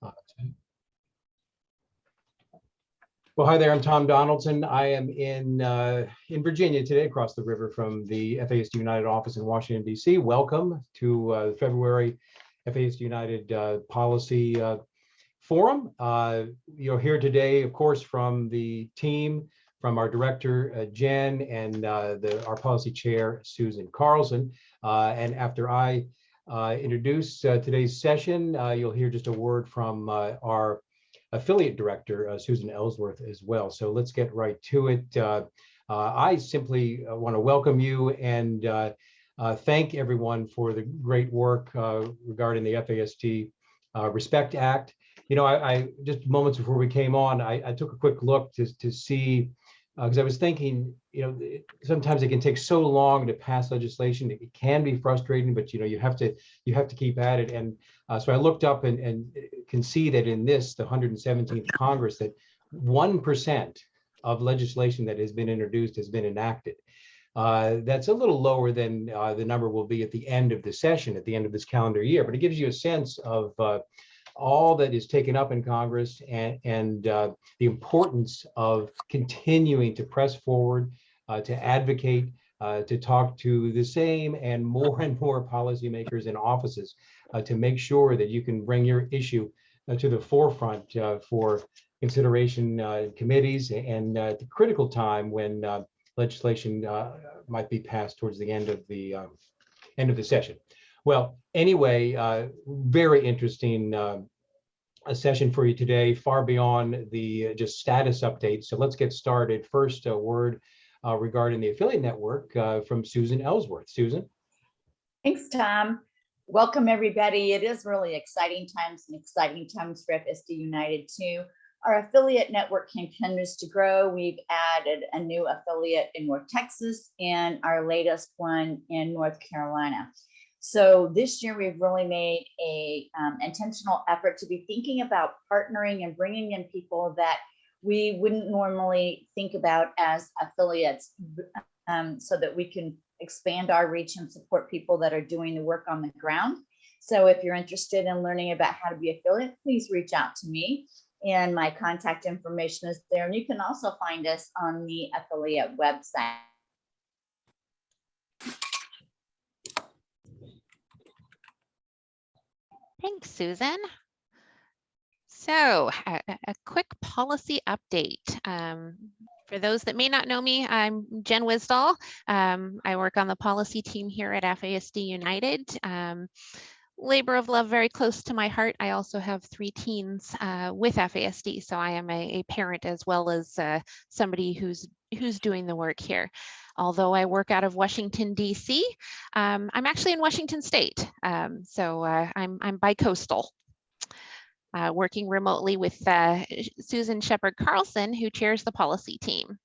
Uh, Well, hi there. I'm Tom Donaldson. I am in Virginia today, across the river from the FASD United office in Washington, D.C. Welcome to the February FASD United Policy Forum. You're here today, of course, from the team, from our director, Jen, and our policy chair, Susan Carlson. And after I introduce today's session, you'll hear just a word from our affiliate director, Susan Ellsworth, as well. So let's get right to it. I simply want to welcome you and thank everyone for the great work regarding the FASD Respect Act. You know, I just moments before we came on, I took a quick look to see, because I was thinking, you know, sometimes it can take so long to pass legislation. It can be frustrating, but you know, you have to keep at it. And so I looked up and can see that in this, the 117th Congress, that 1% of legislation that has been introduced has been enacted. That's a little lower than the number will be at the end of the session, at the end of this calendar year. But it gives you a sense of all that is taken up in Congress and the importance of continuing to press forward, to advocate, to talk to the same and more policymakers in offices to make sure that you can bring your issue to the forefront for consideration in committees and at the critical time when legislation might be passed towards the end of the session. Well, anyway, very interesting a session for you today, far beyond the just status updates. So let's get started. First, a word regarding the affiliate network from Susan Ellsworth. Susan. Thanks, Tom. Welcome, everybody. It is really exciting times and exciting times for FSD United too. Our affiliate network continues to grow. We've added a new affiliate in North Texas and our latest one in North Carolina. So this year we've really made a intentional effort to be thinking about partnering and bringing in people that we wouldn't normally think about as affiliates, so that we can expand our reach and support people that are doing the work on the ground. So if you're interested in learning about how to be affiliate, please reach out to me. And my contact information is there. And you can also find us on the affiliate website. Thanks, Susan. So a quick policy update. For those that may not know me, I'm Jen Wisdahl. I work on the policy team here at FASD United. Labor of love very close to my heart. I also have 3 teens with FASD, so I am a parent as well as somebody who's doing the work here. Although I work out of Washington, D.C., I'm actually in Washington State, so I'm bi-coastal. Working remotely with Susan Shepard Carlson, who chairs the policy team.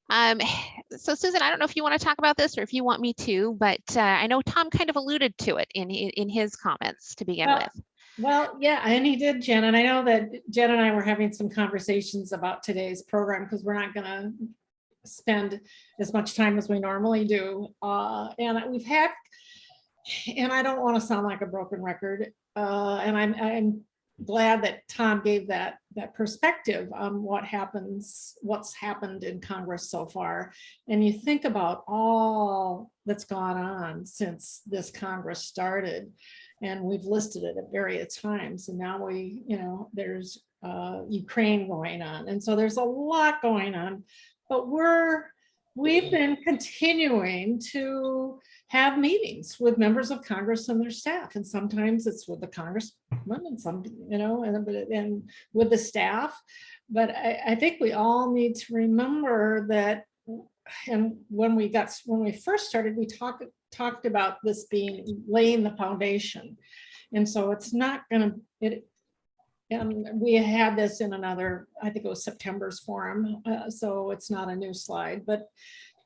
So Susan, I don't know if you want to talk about this or if you want me to, but I know Tom kind of alluded to it in his comments to begin with. Well, yeah, and he did, Jen, and I know that Jen and I were having some conversations about today's program because we're not going to spend as much time as we normally do. And we've had, and I don't want to sound like a broken record, and I'm glad that Tom gave that perspective on what's happened in Congress so far. And you think about all that's gone on since this Congress started, and we've listed it at various times. And now there's Ukraine going on. And so there's a lot going on, but we've been continuing to have meetings with members of Congress and their staff. And sometimes it's with the congressman and some, and with the staff. But I think we all need to remember that, and when we first started, we talked about this being laying the foundation. And so it's not gonna, and we had this in another, I think it was September's forum, so it's not a new slide, but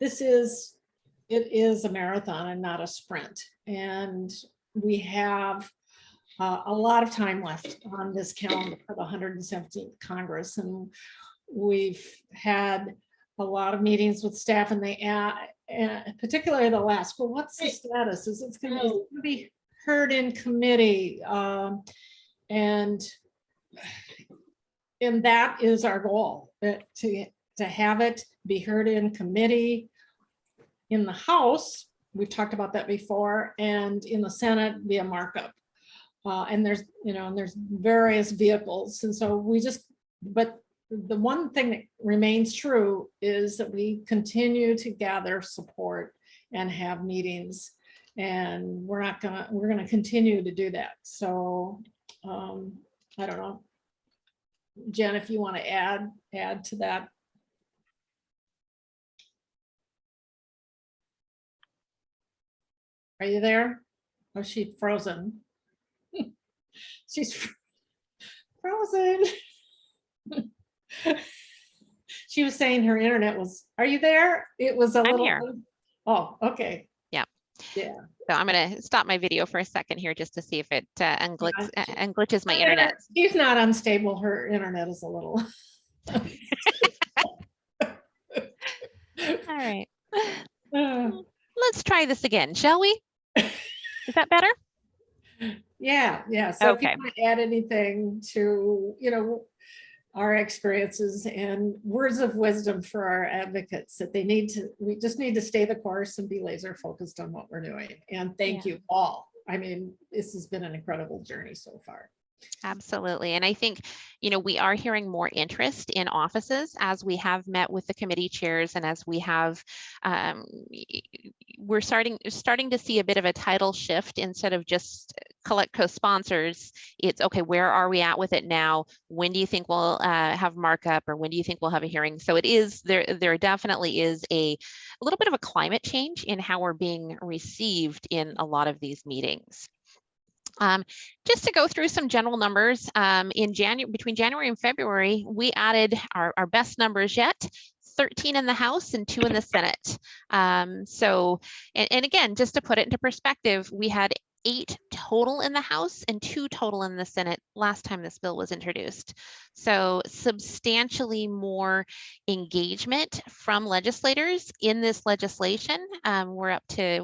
it is a marathon and not a sprint. And we have a lot of time left on this calendar for the 117th Congress. And we've had a lot of meetings with staff, and particularly the last, well, what's the status? Is it going to be heard in committee? And that is our goal, to have it be heard in committee, in the House, we've talked about that before, and in the Senate via markup. And there's, and there's various vehicles. And so but the one thing that remains true is that we continue to gather support and have meetings, and we're going to continue to do that. So I don't know, Jen, if you want to add to that. Are you there? Oh, she's frozen. She's frozen. She was saying her internet was, are you there? It was a little. Here. Oh, okay. Yeah. Yeah. So I'm going to stop my video for a second here just to see if it unglitches my internet. She's not unstable. Her internet is a little. All right. Let's try this again, shall we? Is that better? Yeah. So Okay. if you want to add anything to, our experiences and words of wisdom for our advocates, that we just need to stay the course and be laser focused on what we're doing. And thank you all. I mean, this has been an incredible journey so far. Absolutely. And I think, we are hearing more interest in offices as we have met with the committee chairs, and as we have, we're starting to see a bit of a tidal shift. Instead of just collect co-sponsors, it's okay, where are we at with it now? When do you think we'll have markup, or when do you think we'll have a hearing? So it is, there definitely is a little bit of a climate change in how we're being received in a lot of these meetings. Just to go through some general numbers, between January and February, we added our best numbers yet, 13 in the House and 2 in the Senate. And again, just to put it into perspective, we had 8 total in the House and 2 total in the Senate last time this bill was introduced. So substantially more engagement from legislators in this legislation. We're up to,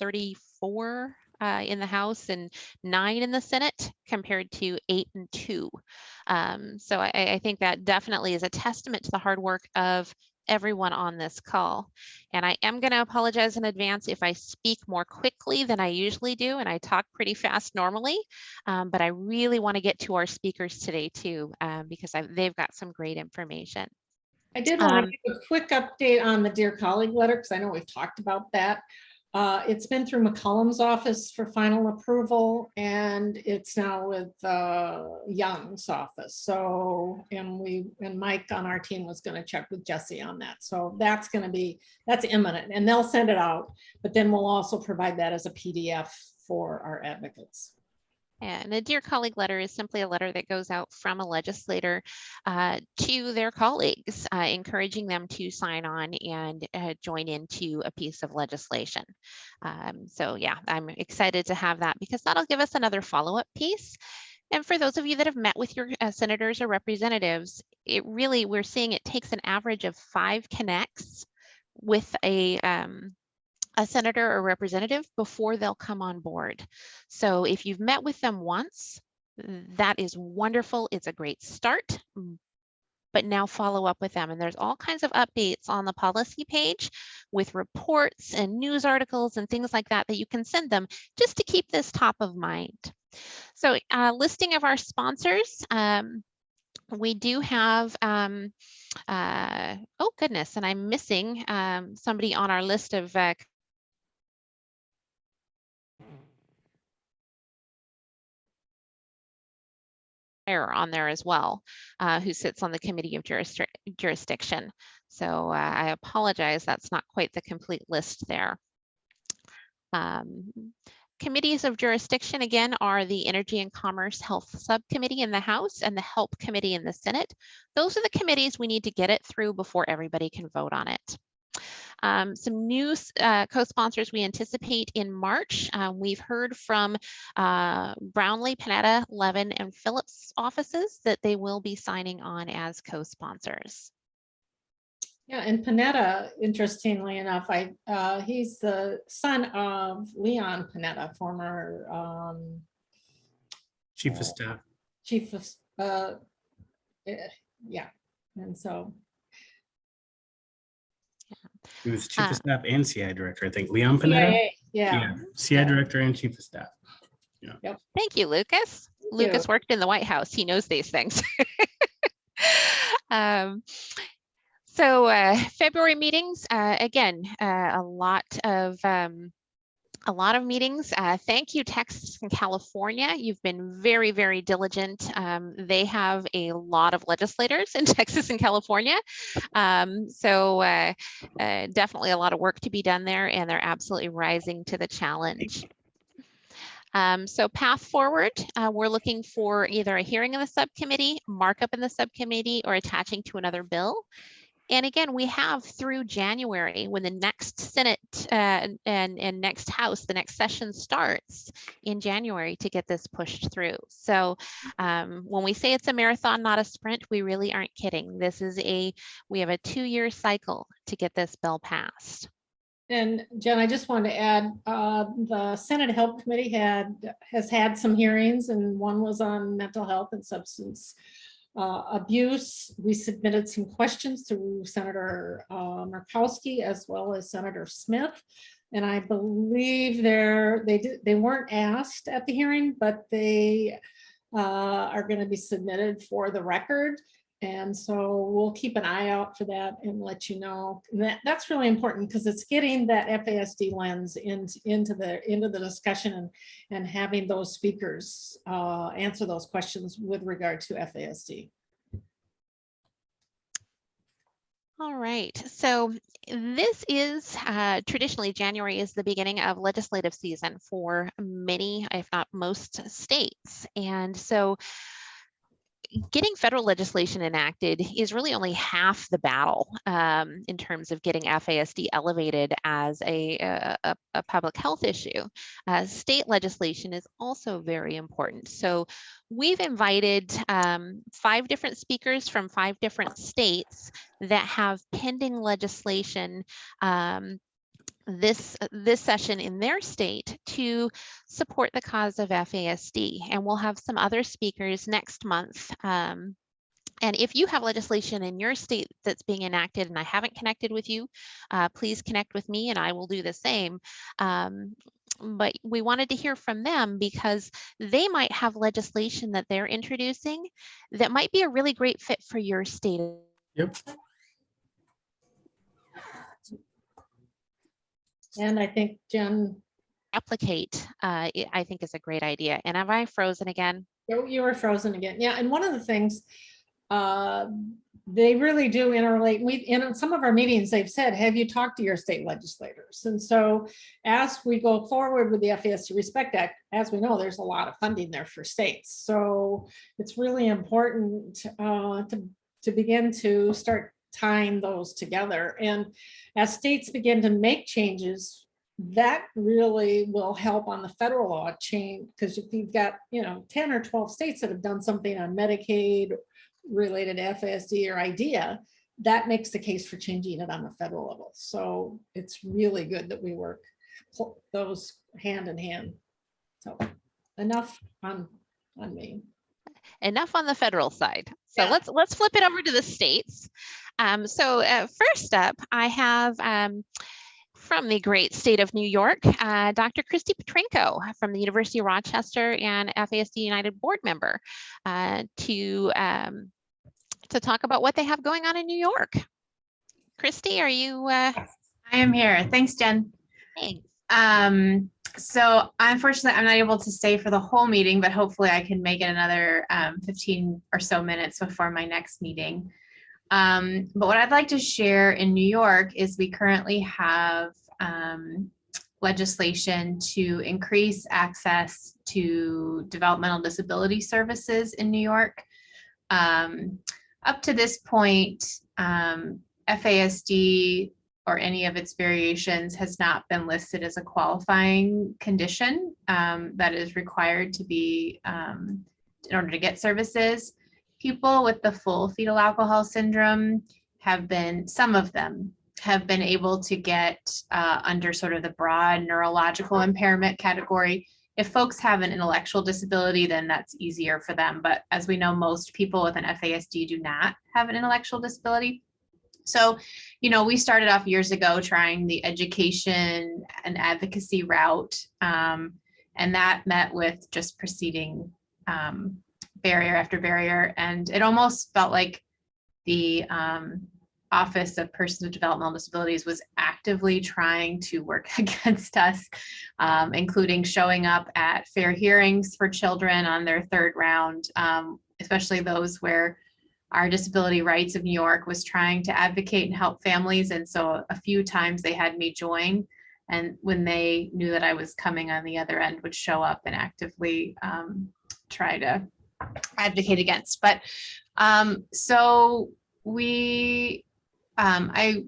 34 in the House and 9 in the Senate, compared to 8 and 2. So I think that definitely is a testament to the hard work of everyone on this call. And I am going to apologize in advance if I speak more quickly than I usually do, and I talk pretty fast normally, but I really want to get to our speakers today too, because they've got some great information. I did want to give a quick update on the Dear Colleague letter, because I know we've talked about that. It's been through McCollum's office for final approval, and it's now with Young's office. So, and Mike on our team was going to check with Jesse on that. So that's imminent, and they'll send it out, but then we'll also provide that as a PDF for our advocates. And a Dear Colleague letter is simply a letter that goes out from a legislator to their colleagues, encouraging them to sign on and join into a piece of legislation. So yeah, I'm excited to have that, because that'll give us another follow-up piece. And for those of you that have met with your senators or representatives, we're seeing it takes an average of 5 connects with a senator or representative before they'll come on board. So if you've met with them once, that is wonderful. It's a great start, but now follow up with them. And there's all kinds of updates on the policy page with reports and news articles and things like that that you can send them just to keep this top of mind. So listing of our sponsors. We do have, oh goodness, and I'm missing somebody on our list of on there as well, who sits on the Committee of Jurisdiction. So I apologize, that's not quite the complete list there. Committees of jurisdiction, again, are the Energy and Commerce Health Subcommittee in the House and the Help Committee in the Senate. Those are the committees we need to get it through before everybody can vote on it. Some new co-sponsors we anticipate in March. We've heard from Brownlee, Panetta, Levin, and Phillips offices that they will be signing on as co-sponsors. Yeah, and Panetta, interestingly enough, he's the son of Leon Panetta, former Chief of Staff. chief of, yeah, and so. He was chief of staff and CI director, I think. Leon Panetta? Yeah. CI director and chief of staff. Thank you, Lucas. Lucas worked in the White House. He knows these things. So February meetings, again, a lot of meetings. Thank you, Texas and California. You've been very, very diligent. They have a lot of legislators in Texas and California. So definitely a lot of work to be done there, and they're absolutely rising to the challenge. So path forward, we're looking for either a hearing in the subcommittee, markup in the subcommittee, or attaching to another bill. And again, we have through January, when the next Senate and next House, the next session starts in January, to get this pushed through. So when we say it's a marathon, not a sprint, we really aren't kidding. We have a 2-year cycle to get this bill passed. And Jen, I just wanted to add, the Senate Health Committee has had some hearings, and one was on mental health and substance abuse. We submitted some questions to Senator Murkowski as well as Senator Smith. And I believe they weren't asked at the hearing, but they are going to be submitted for the record. And so we'll keep an eye out for that and let you know. And that's really important, because it's getting that FASD lens into the discussion and having those speakers answer those questions with regard to FASD. All right, so this is traditionally January is the beginning of legislative season for many, if not most, states. And so getting federal legislation enacted is really only half the battle in terms of getting FASD elevated as a public health issue. State legislation is also very important. So we've invited 5 different speakers from 5 different states that have pending legislation this session in their state to support the cause of FASD. And we'll have some other speakers next month. And if you have legislation in your state that's being enacted and I haven't connected with you, please connect with me and I will do the same. But we wanted to hear from them because they might have legislation that they're introducing that might be a really great fit for your state. Yep. And I think Jen, Replicate, I think is a great idea. And have I frozen again? you were frozen again. Yeah, and one of the things they really do interrelate. In some of our meetings, they've said, have you talked to your state legislators? And so as we go forward with the FASD Respect Act, as we know, there's a lot of funding there for states. So it's really important to begin to start tying those together. And as states begin to make changes, that really will help on the federal law change, because if you've got 10 or 12 states that have done something on Medicaid related to FASD or IDEA, that makes the case for changing it on the federal level. So it's really good that we work those hand in hand. So enough on me. Enough on the federal side. So Yeah. let's flip it over to the states. First up, I have from the great state of New York, Dr. Christy Petrenko from the University of Rochester and FASD United board member to talk about what they have going on in New York. Christy, are you? I am here. Thanks, Jen. Thanks. So unfortunately, I'm not able to stay for the whole meeting, but hopefully I can make it another 15 or so minutes before my next meeting. But what I'd like to share in New York is we currently have legislation to increase access to developmental disability services in New York. Up to this point, FASD or any of its variations has not been listed as a qualifying condition that is required to be in order to get services. People with the full fetal alcohol syndrome some of them have been able to get under sort of the broad neurological impairment category, If folks have an intellectual disability, then that's easier for them. But as we know, most people with an FASD do not have an intellectual disability. So, we started off years ago trying the education and advocacy route, and that met with just proceeding barrier after barrier. And it almost felt like the Office of Persons with Developmental Disabilities was actively trying to work against us, including showing up at fair hearings for children on their third round, especially those where our Disability Rights of New York was trying to advocate and help families. And so a few times they had me join, and when they knew that I was coming on the other end, would show up and actively try to advocate against. But so I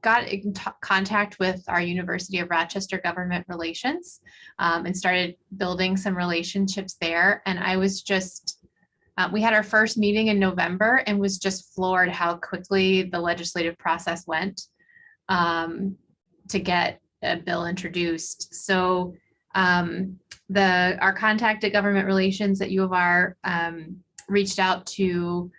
got in contact with our University of Rochester Government Relations and started building some relationships there. And I was just, we had our first meeting in November and was just floored how quickly the legislative process went to get a bill introduced. So our contact at Government Relations at U of R reached out to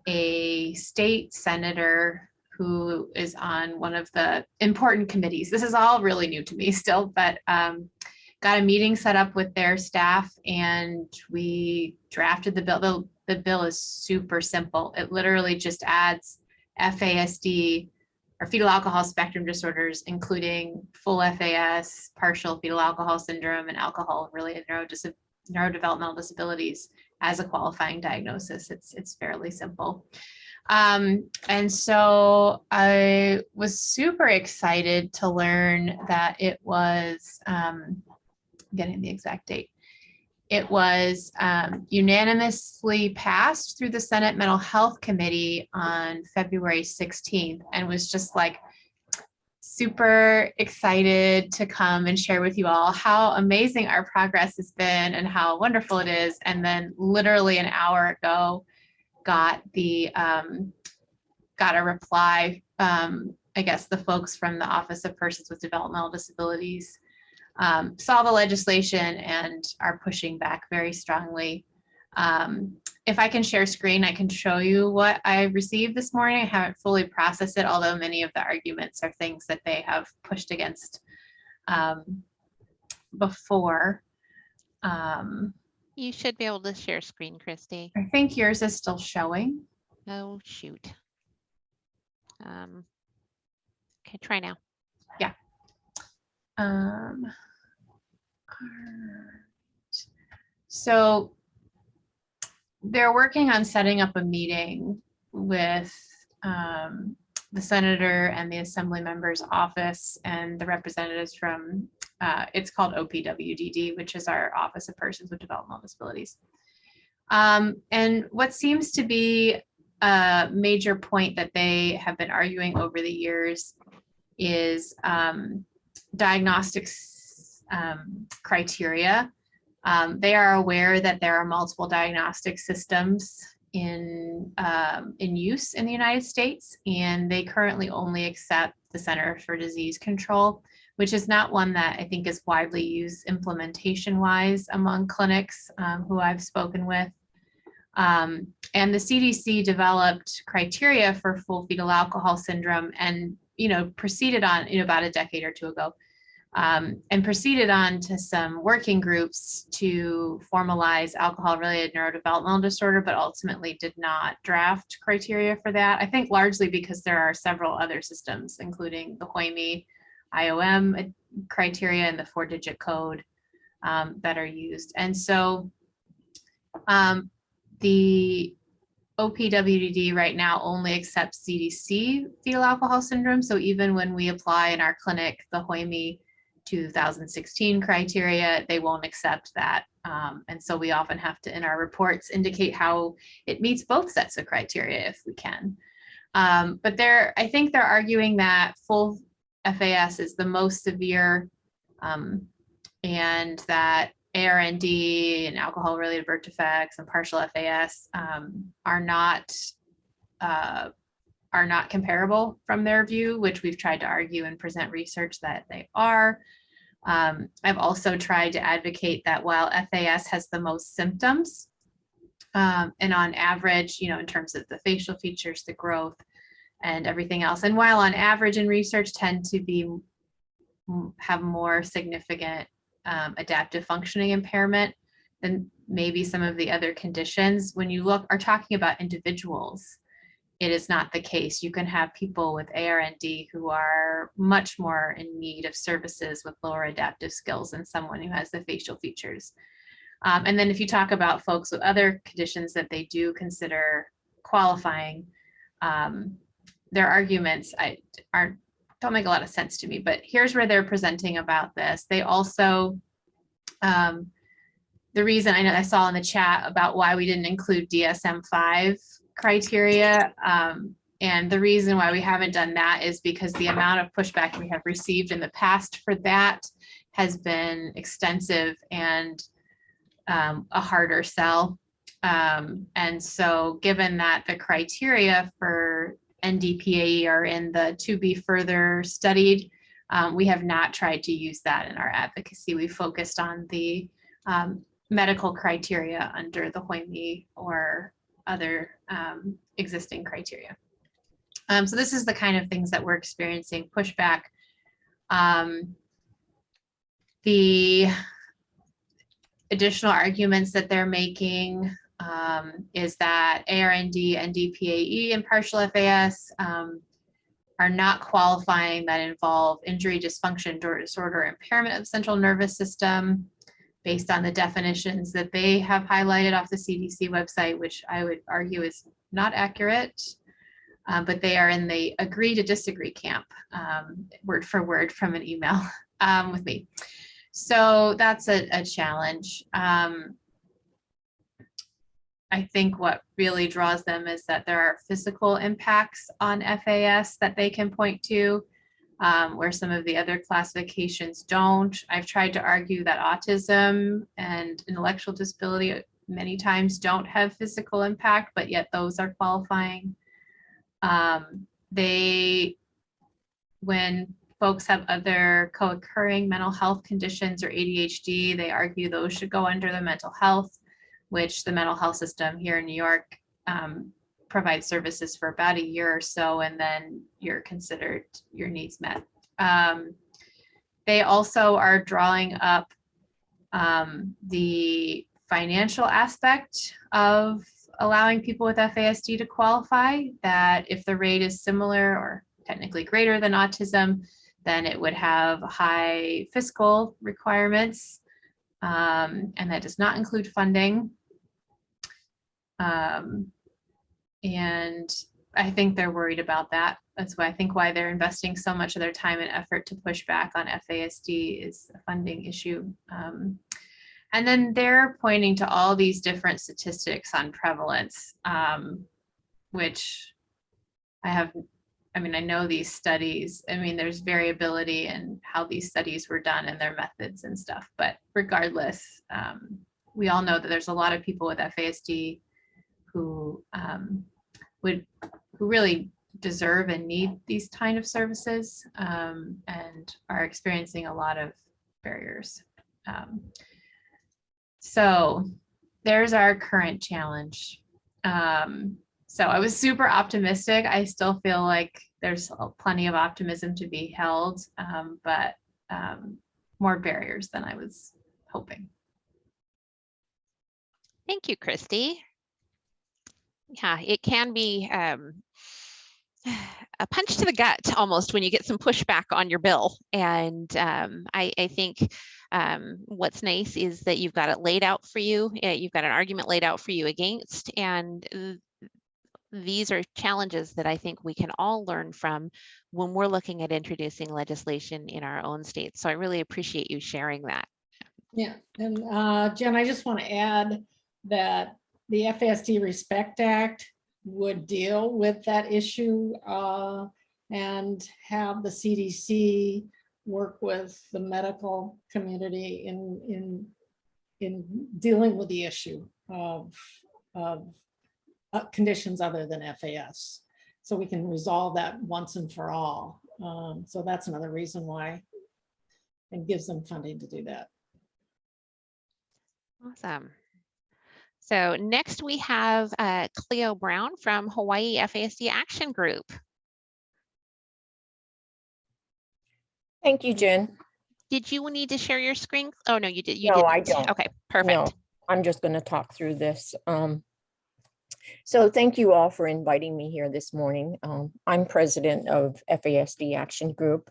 a state senator who is on one of the important committees. This is all really new to me still, but got a meeting set up with their staff and we drafted the bill. The bill is super simple. It literally just adds FASD or fetal alcohol spectrum disorders, including full FAS, partial fetal alcohol syndrome, and alcohol-related neurodevelopmental disabilities as a qualifying diagnosis. It's fairly simple. And so I was super excited to learn that it was, getting the exact date, it was unanimously passed through the Senate Mental Health Committee on February 16th, and was just like super excited to come and share with you all how amazing our progress has been and how wonderful it is. And then literally an hour ago, got a reply. I guess the folks from the Office of Persons with Developmental Disabilities saw the legislation and are pushing back very strongly. If I can share screen, I can show you what I received this morning. I haven't fully processed it, although many of the arguments are things that they have pushed against before. You should be able to share screen, Christy. I think yours is still showing. Oh, shoot. Okay, try now. Yeah. So they're working on setting up a meeting with the senator and the assembly member's office and the representatives from, it's called OPWDD, which is our Office of Persons with Developmental Disabilities. And what seems to be a major point that they have been arguing over the years is diagnostics criteria. They are aware that there are multiple diagnostic systems in use in the United States, and they currently only accept the Center for Disease Control, which is not one that I think is widely used implementation-wise among clinics who I've spoken with. And the CDC developed criteria for full fetal alcohol syndrome and, proceeded on, about a decade or two ago, and proceeded on to some working groups to formalize alcohol-related neurodevelopmental disorder, but ultimately did not draft criteria for that. I think largely because there are several other systems, including the HOIMI, IOM criteria, and the 4-digit code that are used. And so the OPWDD right now only accepts CDC fetal alcohol syndrome. So even when we apply in our clinic the HOIMI 2016 criteria, they won't accept that. And so we often have to, in our reports, indicate how it meets both sets of criteria if we can. But I think they're arguing that full FAS is the most severe, and that ARND and alcohol-related birth defects and partial FAS are not comparable from their view, which we've tried to argue and present research that they are. I've also tried to advocate that while FAS has the most symptoms, and on average, you know, in terms of the facial features, the growth, and everything else, and while on average in research tend to be have more significant adaptive functioning impairment than maybe some of the other conditions, when you are talking about individuals, it is not the case. You can have people with ARND who are much more in need of services with lower adaptive skills than someone who has the facial features. And then if you talk about folks with other conditions that they do consider qualifying, their arguments don't make a lot of sense to me, but here's where they're presenting about this. They also, the reason I saw in the chat about why we didn't include DSM-5 criteria, and the reason why we haven't done that is because the amount of pushback we have received in the past for that has been extensive and a harder sell. And so given that the criteria for NDPAE are in the to be further studied, we have not tried to use that in our advocacy. We focused on the medical criteria under the WHOIMI or other existing criteria. So this is the kind of things that we're experiencing pushback. The additional arguments that they're making is that ARND, NDPAE, and partial FAS are not qualifying that involve injury, dysfunction, disorder, impairment of the central nervous system based on the definitions that they have highlighted off the CDC website, which I would argue is not accurate, but they are in the agree to disagree camp, word for word from an email with me. So that's a challenge. I think what really draws them is that there are physical impacts on FAS that they can point to, where some of the other classifications don't. I've tried to argue that autism and intellectual disability many times don't have physical impact, but yet those are qualifying. When folks have other co-occurring mental health conditions or ADHD, they argue those should go under the mental health, which the mental health system here in New York provides services for about a year or so, and then you're considered your needs met. They also are drawing up the financial aspect of allowing people with FASD to qualify, that if the rate is similar or technically greater than autism, then it would have high fiscal requirements, and that does not include funding. And I think they're worried about that. That's why I think why they're investing so much of their time and effort to push back on FASD is a funding issue. And then they're pointing to all these different statistics on prevalence, which I know these studies. I mean, there's variability in how these studies were done and their methods and stuff. But regardless, we all know that there's a lot of people with FASD who really deserve and need these kind of services, and are experiencing a lot of barriers. So there's our current challenge. So I was super optimistic. I still feel like there's plenty of optimism to be held, but more barriers than I was hoping. Thank you, Christy. Yeah, it can be a punch to the gut almost when you get some pushback on your bill. And I think what's nice is that you've got it laid out for you. You've got an argument laid out for you against, and these are challenges that I think we can all learn from when we're looking at introducing legislation in our own states. So I really appreciate you sharing that. Yeah, and Jen, I just want to add that the FASD Respect Act would deal with that issue and have the CDC work with the medical community in dealing with the issue of conditions other than FAS. So we can resolve that once and for all. So that's another reason why and gives them funding to do that. Awesome. So next we have Cleo Brown from Hawaii FASD Action Group. Thank you, Jen. Did you need to share your screen? Oh, no, you did. You No, didn't. I don't. Okay, perfect. No, I'm just going to talk through this. So thank you all for inviting me here this morning. I'm president of FASD Action Group.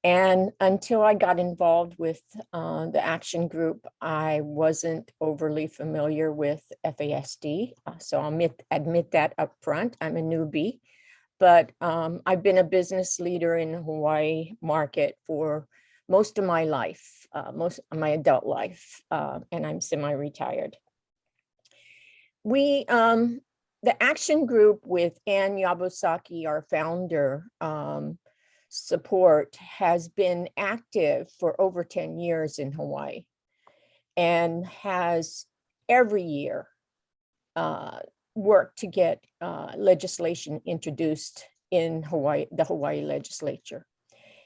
And until I got involved with the Action Group, I wasn't overly familiar with FASD. So I'll admit that up front. I'm a newbie, but I've been a business leader in the Hawaii market for most of my life, most of my adult life, and I'm semi-retired. We, the Action Group with Ann Yabusaki, our founder, support has been active for over 10 years in Hawaii and has every year worked to get legislation introduced in Hawaii, the Hawaii legislature.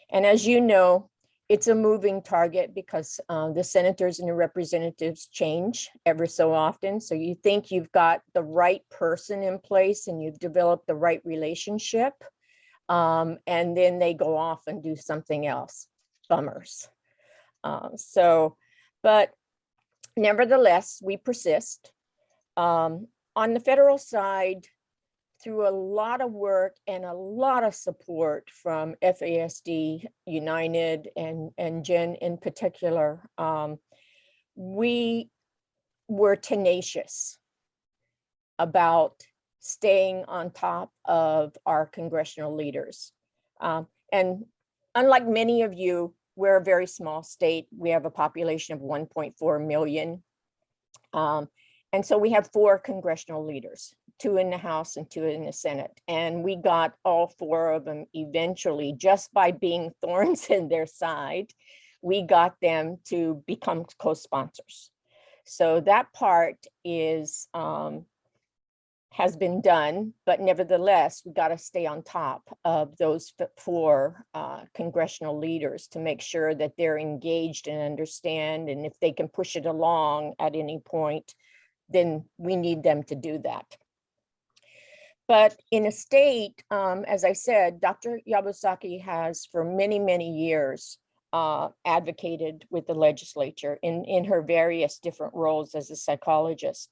And as you know, it's a moving target because the senators and the representatives change ever so often. So you think you've got the right person in place and you've developed the right relationship. And then they go off and do something else. Bummers. But nevertheless, we persist. On the federal side, through a lot of work and a lot of support from FASD United and Jen in particular, we were tenacious about staying on top of our congressional leaders. And unlike many of you, we're a very small state. We have a population of 1.4 million. And so we have 4 congressional leaders, 2 in the House and 2 in the Senate. And we got all 4 of them eventually, just by being thorns in their side, we got them to become co-sponsors. So that part is, has been done, but nevertheless, we got to stay on top of those 4 congressional leaders to make sure that they're engaged and understand. And if they can push it along at any point, then we need them to do that. But in a state, as I said, Dr. Yabusaki has for many, many years advocated with the legislature in her various different roles as a psychologist.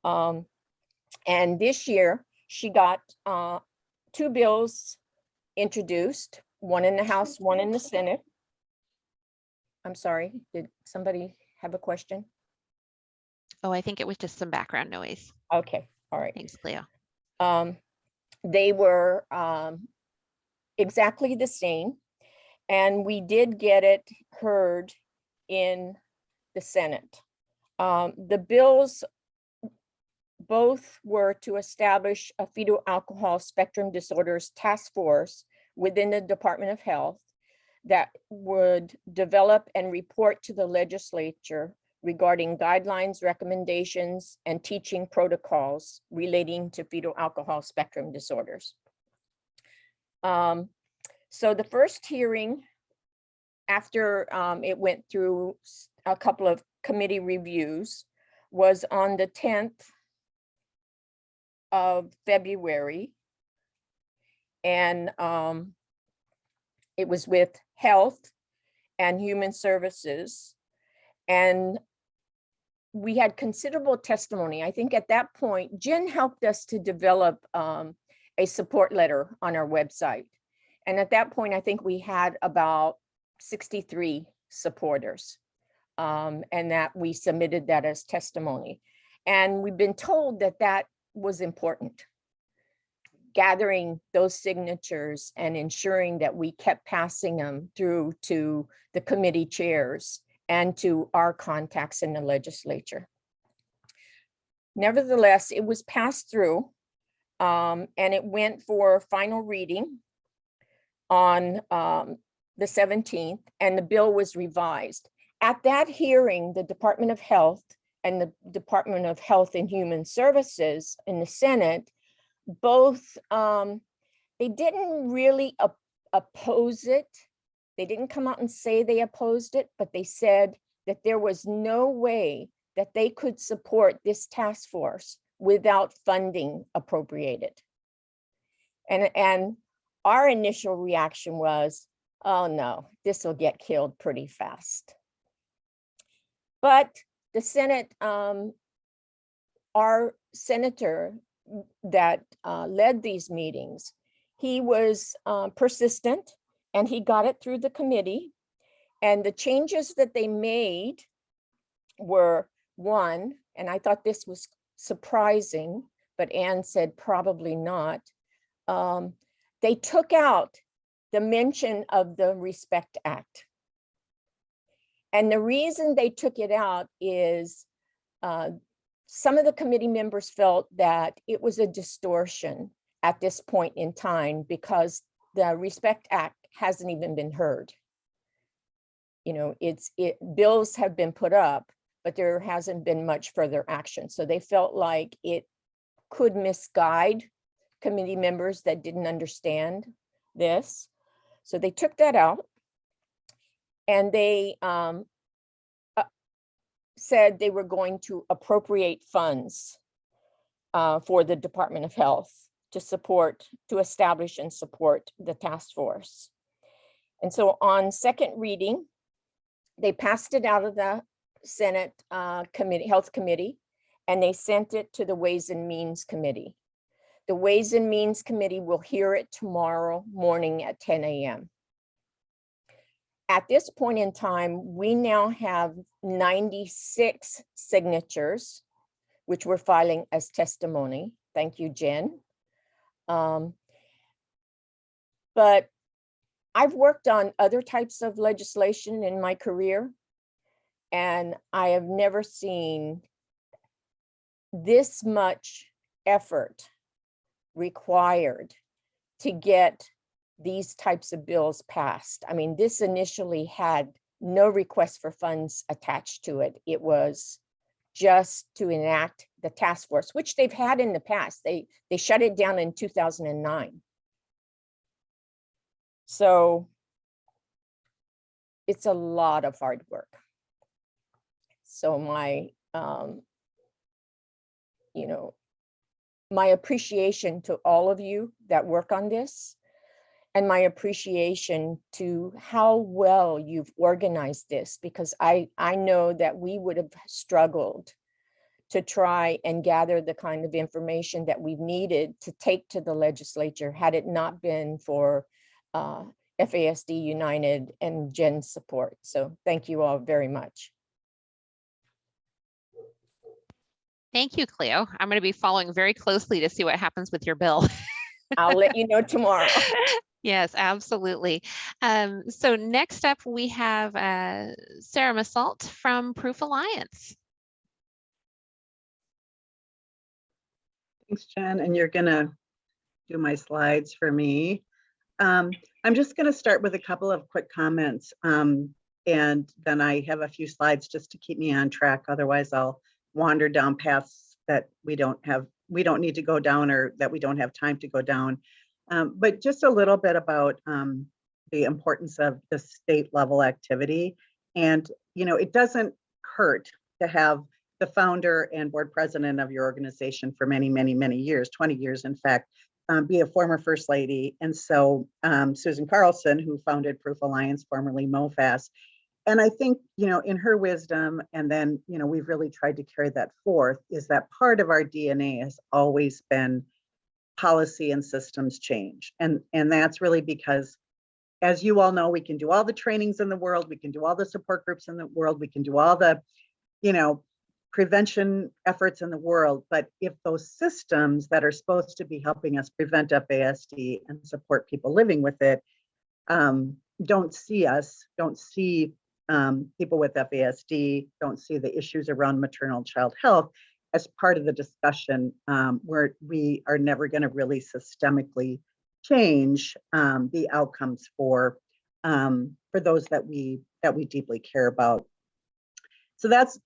And this year, she got 2 bills introduced, 1 in the House, 1 in the Senate. I'm sorry, did somebody have a question? Oh, I think it was just some background noise. Okay, all right. Thanks, Cleo. They were exactly the same, and we did get it heard in the Senate. The bills both were to establish a fetal alcohol spectrum disorders task force within the Department of Health that would develop and report to the legislature regarding guidelines, recommendations, and teaching protocols relating to fetal alcohol spectrum disorders. So the first hearing, after it went through a couple of committee reviews, was on the 10th of February. And it was with Health and Human Services. And we had considerable testimony. I think at that point, Jen helped us to develop a support letter on our website. And at that point, I think we had about 63 supporters, and that we submitted that as testimony. And we've been told that that was important, gathering those signatures and ensuring that we kept passing them through to the committee chairs and to our contacts in the legislature. Nevertheless, it was passed through, and it went for final reading on the 17th, and the bill was revised. At that hearing, the Department of Health and the Department of Health and Human Services in the Senate, both, they didn't really oppose it, They didn't come out and say they opposed it, but they said that there was no way that they could support this task force without funding appropriated. And our initial reaction was, oh no, this will get killed pretty fast. But the Senate, our senator that led these meetings, he was persistent and he got it through the committee. And the changes that they made were, one, and I thought this was surprising, but Ann said probably not. They took out the mention of the Respect Act. And the reason they took it out is some of the committee members felt that it was a distortion at this point in time because the Respect Act hasn't even been heard. You know, bills have been put up, but there hasn't been much further action. So they felt like it could misguide committee members that didn't understand this. So they took that out and they said they were going to appropriate funds for the Department of Health to establish and support the task force. And so on second reading, they passed it out of the Senate Health Committee, and they sent it to the Ways and Means Committee. The Ways and Means Committee will hear it tomorrow morning at 10 a.m. At this point in time, we now have 96 signatures, which we're filing as testimony. Thank you, Jen. But I've worked on other types of legislation in my career, and I have never seen this much effort required to get these types of bills passed. I mean, this initially had no request for funds attached to it. It was just to enact the task force, which they've had in the past. They shut it down in 2009. So it's a lot of hard work. So my, my appreciation to all of you that work on this, and my appreciation to how well you've organized this, because I know that we would have struggled to try and gather the kind of information that we've needed to take to the legislature had it not been for FASD United and Jen's support. So thank you all very much. Thank you, Cleo. I'm going to be following very closely to see what happens with your bill. I'll let you know tomorrow. Yes, absolutely. So next up, we have Sarah Massault from Proof Alliance. Thanks, Jen. And you're going to do my slides for me. I'm just going to start with a couple of quick comments. And then I have a few slides just to keep me on track. Otherwise, I'll wander down paths that we don't need to go down, or that we don't have time to go down. But just a little bit about the importance of the state level activity. And, it doesn't hurt to have the founder and board president of your organization for many, many, many years, 20 years, in fact, be a former First Lady. And so Susan Carlson, who founded Proof Alliance, formerly MOFAS, and I think, in her wisdom, and then, we've really tried to carry that forth, is that part of our DNA has always been policy and systems change. And that's really because, as you all know, we can do all the trainings in the world, we can do all the support groups in the world, we can do all the, prevention efforts in the world. But if those systems that are supposed to be helping us prevent FASD and support people living with it, don't see us, don't see people with FASD, don't see the issues around maternal child health as part of the discussion, where we are never going to really systemically change the outcomes for those that we deeply care about. So that's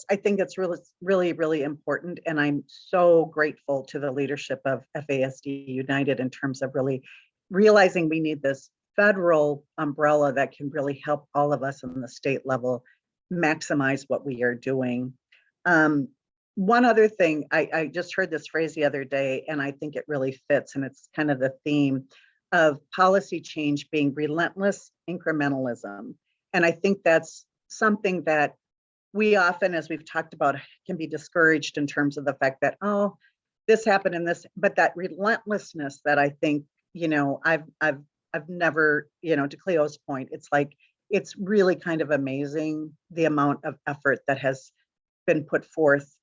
I think that's really, really, really important. And I'm so grateful to the leadership of FASD United in terms of really realizing we need this federal umbrella that can really help all of us on the state level maximize what we are doing. One other thing, I just heard this phrase the other day, and I think it really fits, and it's kind of the theme of policy change being relentless incrementalism. And I think that's something that we often, as we've talked about, can be discouraged in terms of the fact that, oh, this happened in this, but that relentlessness that I think, I've never, to Cleo's point, it's like, it's really kind of amazing the amount of effort that has been put forth,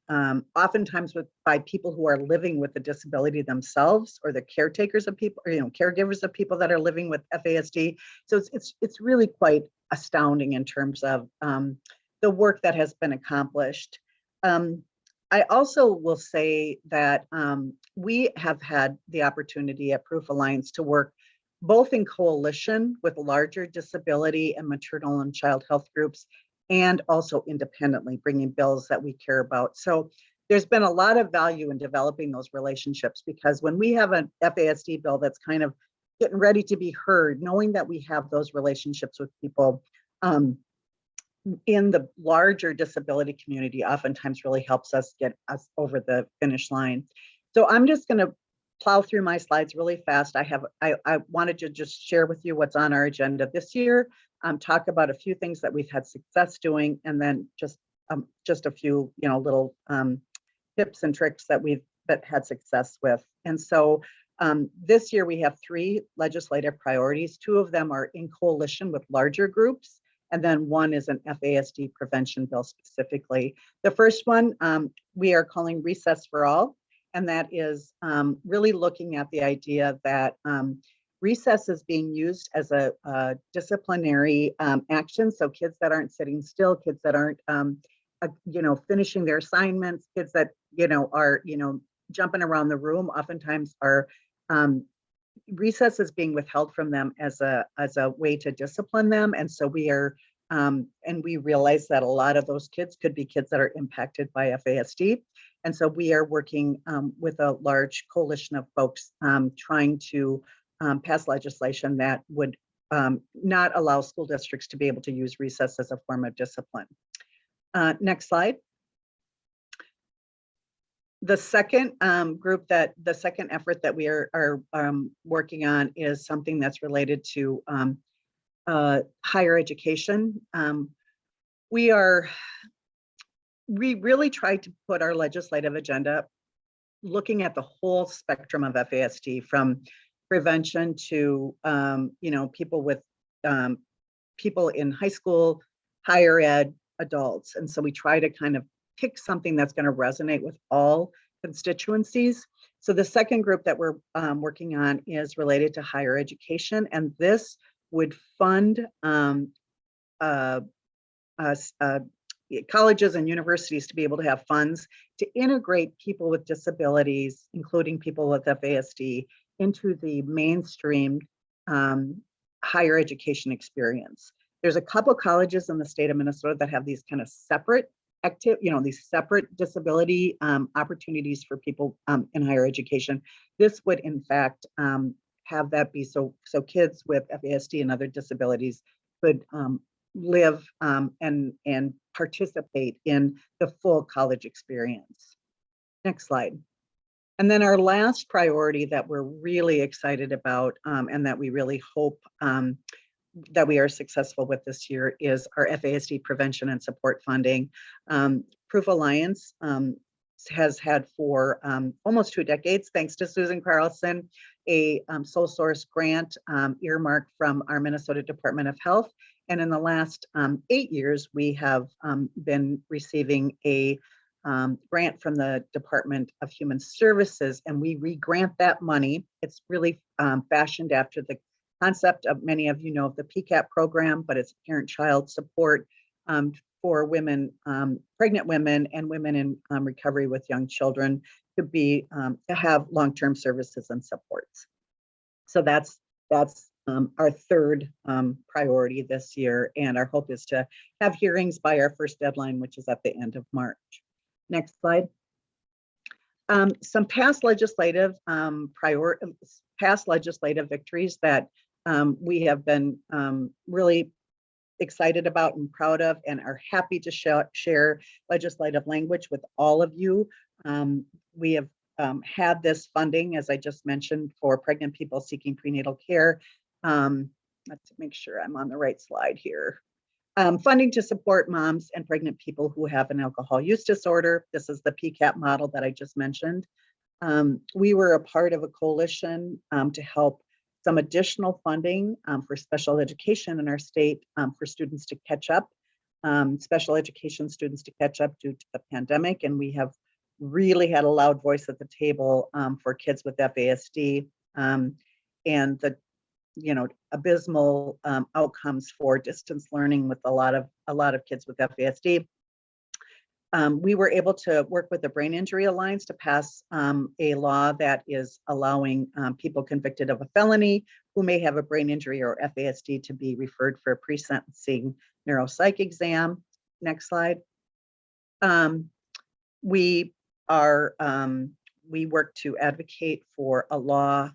oftentimes by people who are living with a disability themselves, or the caretakers of people, or caregivers of people that are living with FASD. So it's really quite astounding in terms of the work that has been accomplished. I also will say that we have had the opportunity at Proof Alliance to work both in coalition with larger disability and maternal and child health groups, and also independently bringing bills that we care about. So there's been a lot of value in developing those relationships, because when we have an FASD bill that's kind of getting ready to be heard, knowing that we have those relationships with people in the larger disability community oftentimes really helps us get us over the finish line. So I'm just going to plow through my slides really fast. I wanted to just share with you what's on our agenda this year, talk about a few things that we've had success doing, and then just a few little tips and tricks that we've had success with. And so this year we have 3 legislative priorities. 2 of them are in coalition with larger groups, and then 1 is an FASD prevention bill specifically. The first one we are calling Recess for All, and that is really looking at the idea that recess is being used as a disciplinary action. So kids that aren't sitting still, kids that aren't finishing their assignments, kids that are jumping around the room, oftentimes are recess is being withheld from them as a way to discipline them. And so we are and we realize that a lot of those kids could be kids that are impacted by FASD. And so we are working with a large coalition of folks trying to pass legislation that would not allow school districts to be able to use recess as a form of discipline. Next slide. The second the second effort that we are working on is something that's related to higher education. We really tried to put our legislative agenda looking at the whole spectrum of FASD, from prevention to people in high school, higher ed, adults. And so we try to kind of pick something that's going to resonate with all constituencies. So the second group that we're working on is related to higher education, and this would fund colleges and universities to be able to have funds to integrate people with disabilities, including people with FASD, into the mainstream higher education experience. There's a couple colleges in the state of Minnesota that have these kind of separate these separate disability opportunities for people in higher education. This would in fact have that be so kids with FASD and other disabilities could live and participate in the full college experience. Next slide. And then our last priority that we're really excited about and that we really hope that we are successful with this year is our FASD prevention and support funding. Proof Alliance has had for almost 2 decades, thanks to Susan Carlson, a sole source grant earmarked from our Minnesota Department of Health. And in the last 8 years, we have been receiving a grant from the Department of Human Services, and we re-grant that money. It's really fashioned after the concept of, many of you know, of the PCAP program, but it's parent-child support for women, pregnant women and women in recovery with young children to have long-term services and supports. So that's our third priority this year, and our hope is to have hearings by our first deadline, which is at the end of March. Next slide. Some past legislative victories that we have been really excited about and proud of, and are happy to share legislative language with all of you. We have had this funding, as I just mentioned, for pregnant people seeking prenatal care. Let's make sure I'm on the right slide here. Funding to support moms and pregnant people who have an alcohol use disorder. This is the PCAP model that I just mentioned. We were a part of a coalition to help some additional funding for special education in our state for students to catch up, special education students to catch up due to the pandemic. And we have really had a loud voice at the table for kids with FASD and the abysmal outcomes for distance learning with a lot of kids with FASD. We were able to work with the Brain Injury Alliance to pass a law that is allowing people convicted of a felony who may have a brain injury or FASD to be referred for a pre-sentencing neuropsych exam. Next slide. We work to advocate for a law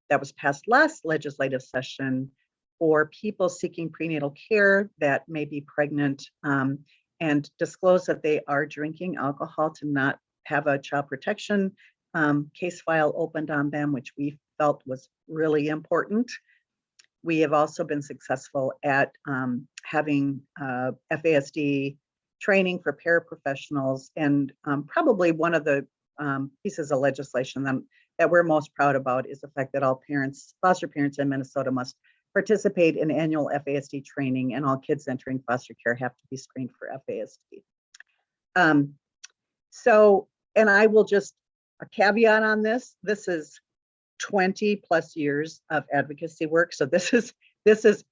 that was passed last legislative session for people seeking prenatal care that may be pregnant and disclose that they are drinking alcohol to not have a child protection case file opened on them, which we felt was really important. We have also been successful at having FASD training for paraprofessionals, and probably one of the pieces of legislation that we're most proud about is the fact that all parents, foster parents in Minnesota must participate in annual FASD training, and all kids entering foster care have to be screened for FASD. And I will just, a caveat on this is 20 plus years of advocacy work. So this is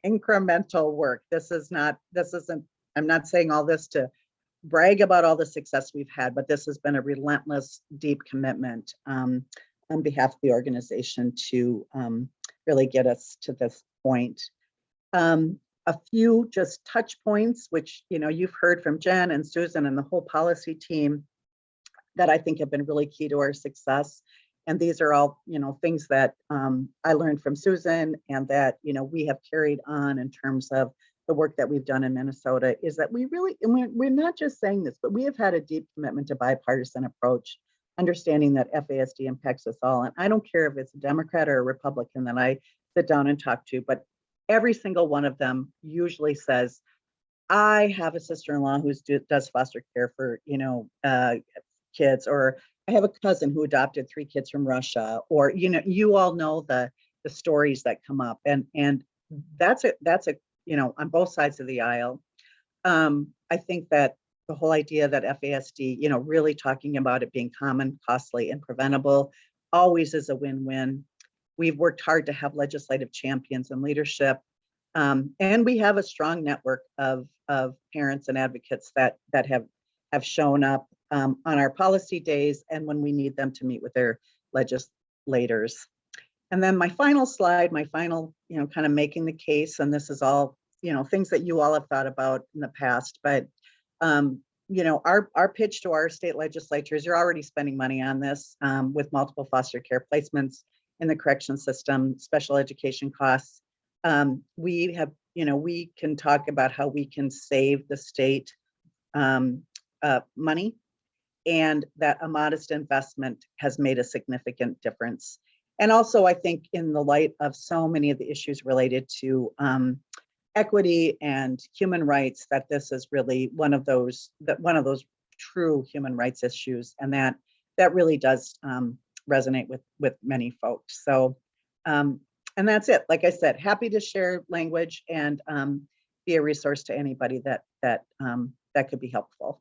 incremental work. I'm not saying all this to brag about all the success we've had, but this has been a relentless, deep commitment on behalf of the organization to really get us to this point. A few just touch points, which you've heard from Jen and Susan and the whole policy team that I think have been really key to our success. And these are all things that I learned from Susan, and that we have carried on in terms of the work that we've done in Minnesota, is that we really, and we're not just saying this, but we have had a deep commitment to bipartisan approach, understanding that FASD impacts us all. And I don't care if it's a Democrat or a Republican that I sit down and talk to, but every single one of them usually says, I have a sister-in-law who does foster care for kids, or I have a cousin who adopted 3 kids from Russia, or you all know the stories that come up, and that's on both sides of the aisle. I think that the whole idea that FASD, really talking about it being common, costly, and preventable always is a win-win. We've worked hard to have legislative champions and leadership, and we have a strong network of parents and advocates that have shown up on our policy days and when we need them to meet with their legislators. And then my final slide, kind of making the case, and this is all, things that you all have thought about in the past, but our pitch to our state legislatures, you're already spending money on this with multiple foster care placements in the correction system, special education costs. We can talk about how we can save the state money, and that a modest investment has made a significant difference. And also, I think in the light of so many of the issues related to equity and human rights, that this is really one of those true human rights issues, and that really does resonate with many folks. So, and that's it. Like I said, happy to share language and be a resource to anybody that could be helpful.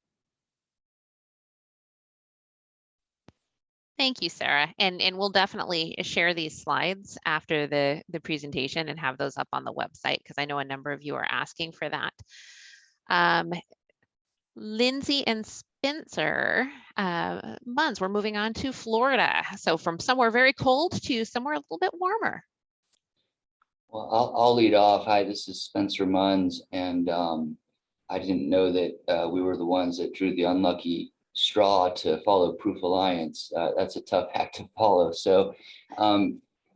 Thank you, Sarah. And we'll definitely share these slides after the presentation and have those up on the website, because I know a number of you are asking for that. Lindsay and Spencer Munns, we're moving on to Florida. So from somewhere very cold to somewhere a little bit warmer. Well, I'll lead off. Hi, this is Spencer Munns, and I didn't know that we were the ones that drew the unlucky straw to follow Proof Alliance. That's a tough act to follow. So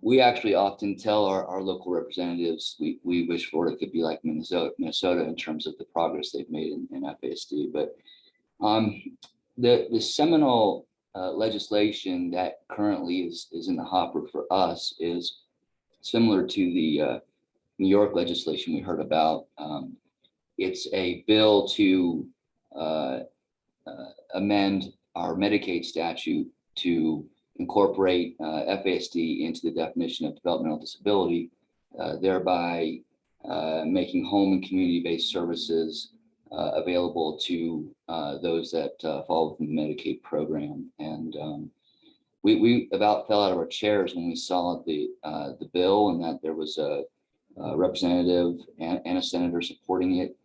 we actually often tell our local representatives, we wish Florida could be like Minnesota in terms of the progress they've made in FASD. But the seminal legislation that currently is in the hopper for us is similar to the New York legislation we heard about. It's a bill to amend our Medicaid statute to incorporate FASD into the definition of developmental disability, thereby making home and community-based services available to those that fall within the Medicaid program. And we about fell out of our chairs when we saw the bill, and that there was a representative and a senator supporting it.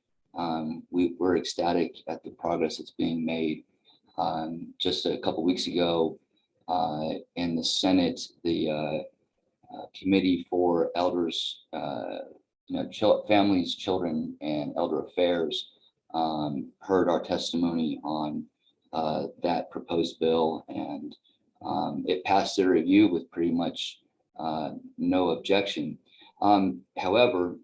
We were ecstatic at the progress that's being made. Just a couple weeks ago in the Senate, the Committee for Elders, Families, Children, and Elder Affairs heard our testimony on that proposed bill, and it passed their review with pretty much no objection. However,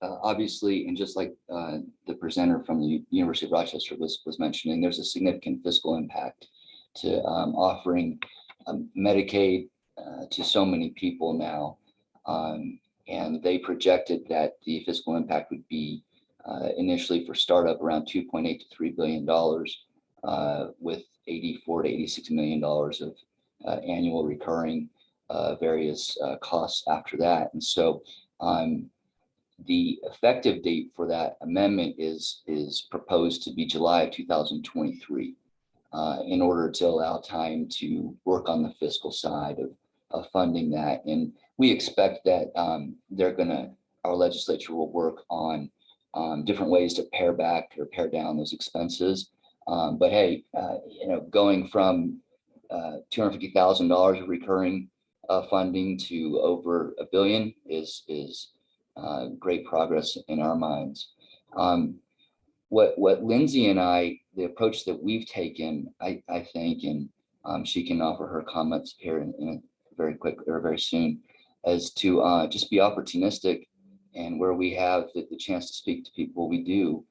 obviously, and just like the presenter from the University of Rochester was mentioning, there's a significant fiscal impact to offering Medicaid to so many people now. And they projected that the fiscal impact would be initially for startup around $2.8 to $3 billion with $84 to $86 million of annual recurring various costs after that. And so the effective date for that amendment is proposed to be July of 2023 in order to allow time to work on the fiscal side of funding that. And we expect that our legislature will work on different ways to pare back or pare down those expenses. But hey, going from $250,000 of recurring funding to over $1 billion is great progress in our minds. What Lindsay and I, the approach that we've taken, I think, and she can offer her comments here in very quick or very soon, is to just be opportunistic, and where we have the chance to speak to people, we do.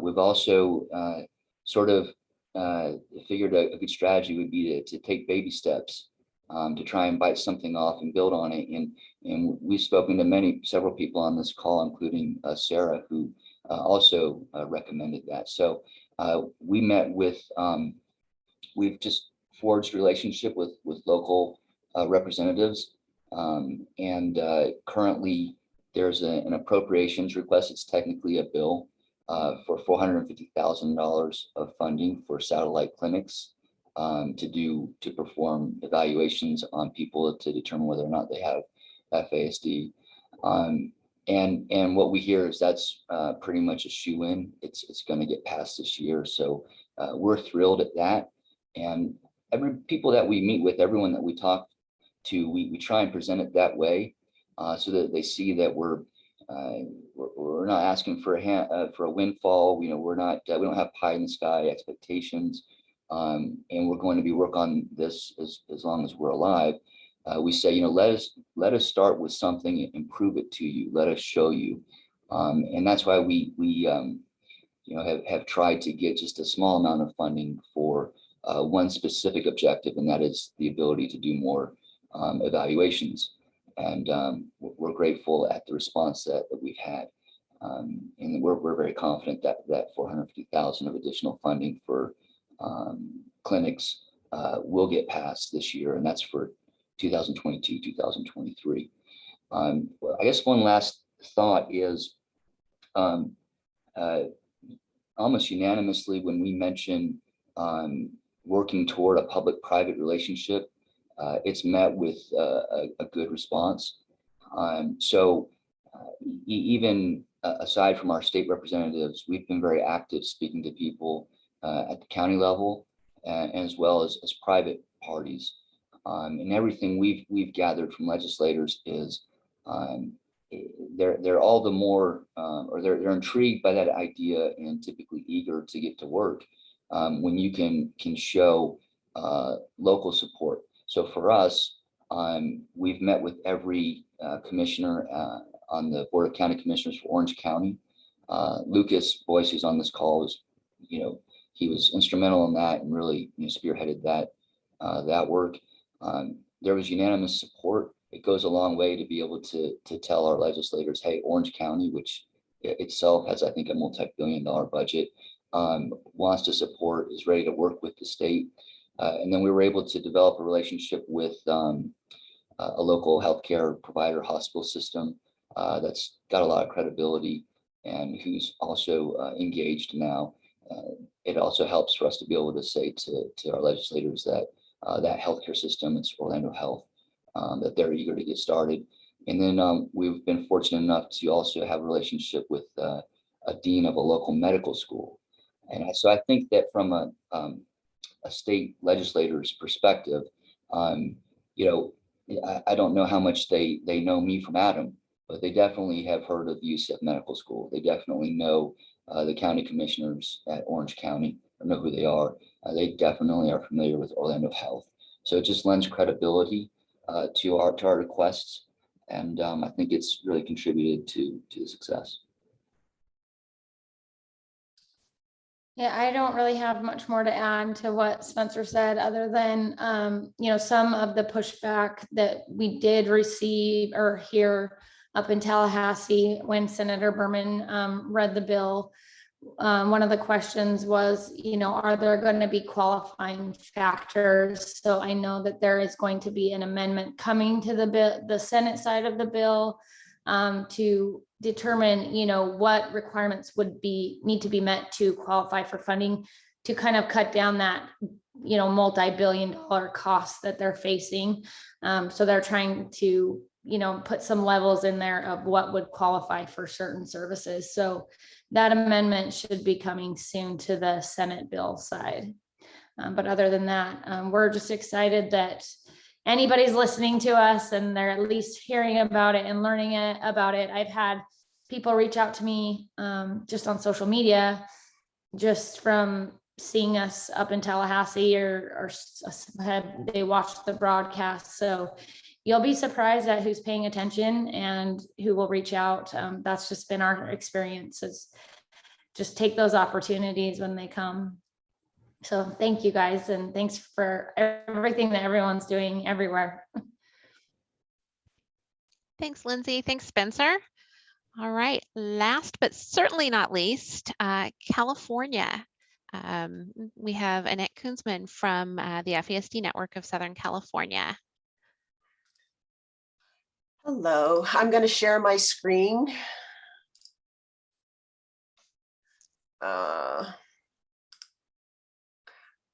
We've also sort of figured a good strategy would be to take baby steps to try and bite something off and build on it. And we've spoken to several people on this call, including Sarah, who also recommended that. So we met with, we've just forged relationship with local representatives. And currently there's an appropriations request. It's technically a bill for $450,000 of funding for satellite clinics to perform evaluations on people to determine whether or not they have FASD. And what we hear is that's pretty much a shoe-in. It's going to get passed this year. So we're thrilled at that. And people that we meet with, everyone that we talk to, we try and present it that way so that they see that we're not asking for a windfall. We don't have pie in the sky expectations. And we're going to be work on this as long as we're alive. We say, let us start with something and prove it to you. Let us show you. And that's why we have tried to get just a small amount of funding for one specific objective, and that is the ability to do more evaluations. And we're grateful at the response that we've had. And we're very confident that $450,000 of additional funding for clinics will get passed this year, and that's for 2022, 2023. I guess one last thought is almost unanimously when we mention working toward a public-private relationship, it's met with a good response. So even aside from our state representatives, we've been very active speaking to people at the county level as well as private parties. And everything we've gathered from legislators is they're all the more, or they're intrigued by that idea and typically eager to get to work when you can show local support. So for us, We've met with every commissioner on the Board of County Commissioners for Orange County. Lucas Boyce, who's on this call, was, he was instrumental in that and really spearheaded that work. There was unanimous support. It goes a long way to be able to tell our legislators, hey, Orange County, which itself has, I think, a multi-billion-dollar budget, wants to support, is ready to work with the state. And then we were able to develop a relationship with a local healthcare provider hospital system that's got a lot of credibility and who's also engaged now. It also helps for us to be able to say to our legislators that that healthcare system, it's Orlando Health, that they're eager to get started. And then we've been fortunate enough to also have a relationship with a dean of a local medical school. And so I think that from a state legislator's perspective, I don't know how much they know me from Adam, but they definitely have heard of UCF Medical School. They definitely know the county commissioners at Orange County, or know who they are. They definitely are familiar with Orlando Health. So it just lends credibility to our requests. And I think it's really contributed to the success. Yeah, I don't really have much more to add to what Spencer said, other than, some of the pushback that we did receive or hear up in Tallahassee when Senator Berman read the bill. One of the questions was, are there going to be qualifying factors? So I know that there is going to be an amendment coming to the Senate side of the bill to determine, what requirements would need to be met to qualify for funding, to kind of cut down that, multi-billion-dollar cost that they're facing. So they're trying to, put some levels in there of what would qualify for certain services. So that amendment should be coming soon to the Senate bill side. But other than that, we're just excited that anybody's listening to us and they're at least hearing about it and learning about it. I've had people reach out to me just on social media, just from seeing us up in Tallahassee, or they watched the broadcast. So you'll be surprised at who's paying attention and who will reach out. That's just been our experience, is just take those opportunities when they come. So thank you guys, and thanks for everything that everyone's doing everywhere. Thanks, Lindsay. Thanks, Spencer. All right, last but certainly not least, California. We have Annette Kunzman from the FASD Network of Southern California. Hello, I'm going to share my screen.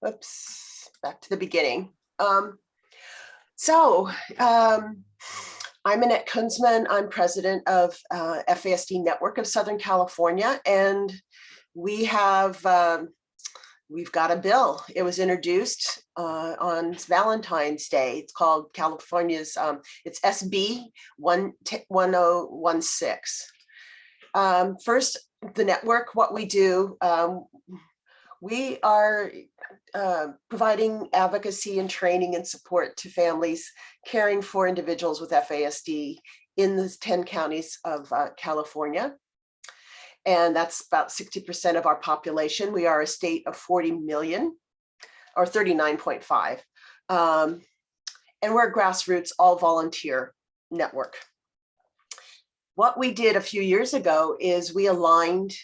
Oops, back to the beginning. I'm Annette Kunzman. I'm president of FASD Network of Southern California, and we've got a bill. It was introduced on Valentine's Day. It's called California's, it's SB 1016. First, the network, what we do, we are providing advocacy and training and support to families caring for individuals with FASD in the 10 counties of California. And that's about 60% of our population. We are a state of 40 million, or 39.5. And we're a grassroots, all volunteer network. What we did a few years ago is we aligned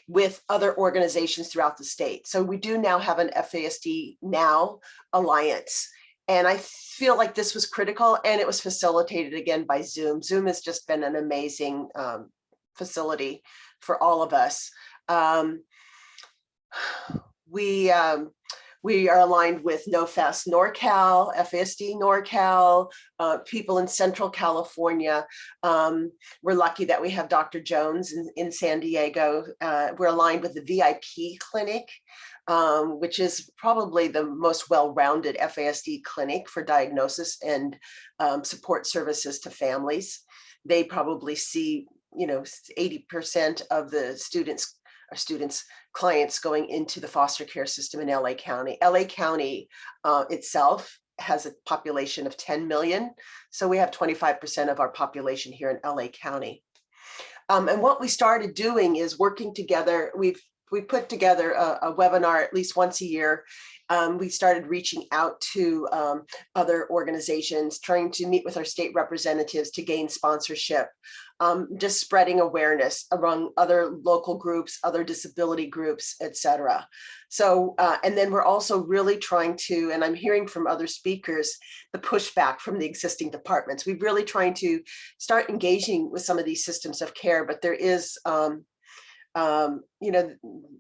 with other organizations throughout the state. So we do now have an FASD Now Alliance. And I feel like this was critical, and it was facilitated again by Zoom. Zoom has just been an amazing facility for all of us. We are aligned with NoFast NorCal, FASD NorCal, people in Central California. We're lucky that we have Dr. Jones in San Diego. We're aligned with the VIP clinic, which is probably the most well-rounded FASD clinic for diagnosis and support services to families. They probably see 80% of the clients going into the foster care system in LA County. LA County itself has a population of 10 million. So we have 25% of our population here in LA County. And what we started doing is working together. We put together a webinar at least once a year. We started reaching out to other organizations, trying to meet with our state representatives to gain sponsorship, just spreading awareness among other local groups, other disability groups, etc. So, and then we're also really trying to, and I'm hearing from other speakers, the pushback from the existing departments. We're really trying to start engaging with some of these systems of care, but there is, you know,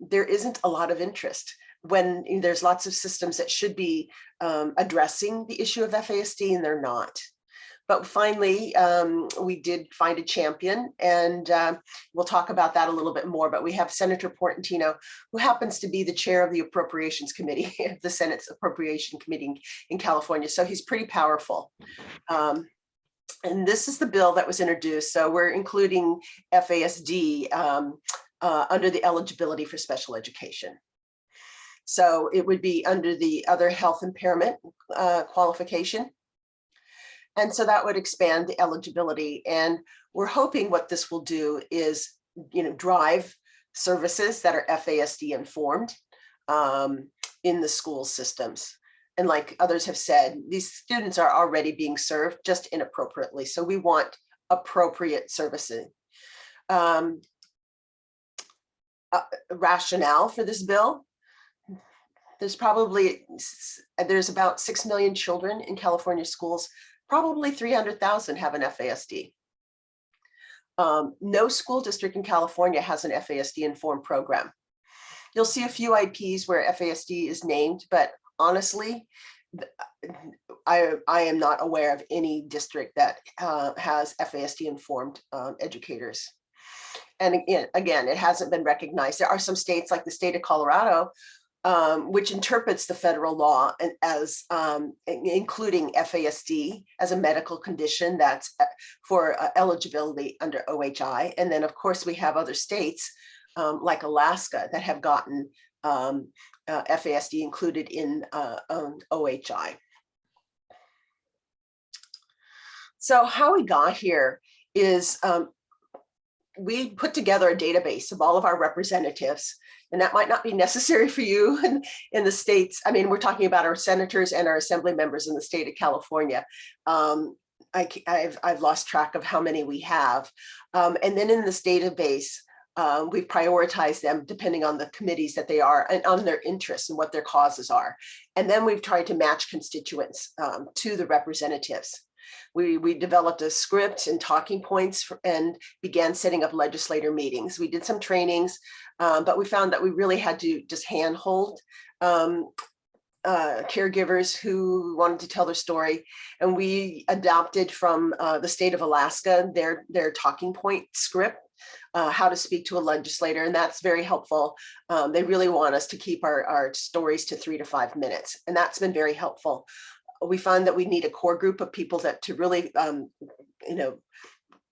there isn't a lot of interest when there's lots of systems that should be addressing the issue of FASD, and they're not. But finally, we did find a champion, and we'll talk about that a little bit more. But we have Senator Portantino, who happens to be the chair of the Appropriations Committee, the Senate's Appropriation Committee in California. So he's pretty powerful. And this is the bill that was introduced. So we're including FASD under the eligibility for special education. So it would be under the other health impairment qualification. And so that would expand the eligibility. And we're hoping what this will do is, you know, drive services that are FASD informed in the school systems. And like others have said, these students are already being served just inappropriately. So we want appropriate servicing. Rationale for this bill. There's about 6 million children in California schools. Probably 300,000 have an FASD. No school district in California has an FASD informed program. You'll see a few IPs where FASD is named, but honestly, I am not aware of any district that has FASD informed educators. And again, it hasn't been recognized. There are some states like the state of Colorado, which interprets the federal law as including FASD as a medical condition that's for eligibility under OHI. And then of course we have other states like Alaska that have gotten FASD included in OHI. So how we got here is we put together a database of all of our representatives, and that might not be necessary for you in the states. I mean, we're talking about our senators and our assembly members in the state of California. I've lost track of how many we have. And then in this database, we've prioritized them depending on the committees that they are and on their interests and what their causes are. And then we've tried to match constituents to the representatives. We developed a script and talking points and began setting up legislator meetings. We did some trainings, but we found that we really had to just handhold caregivers who wanted to tell their story. And we adopted from the state of Alaska, their talking point script, how to speak to a legislator. And that's very helpful. They really want us to keep our stories to 3 to 5 minutes. And that's been very helpful. We find that we need a core group of people that to really, you know,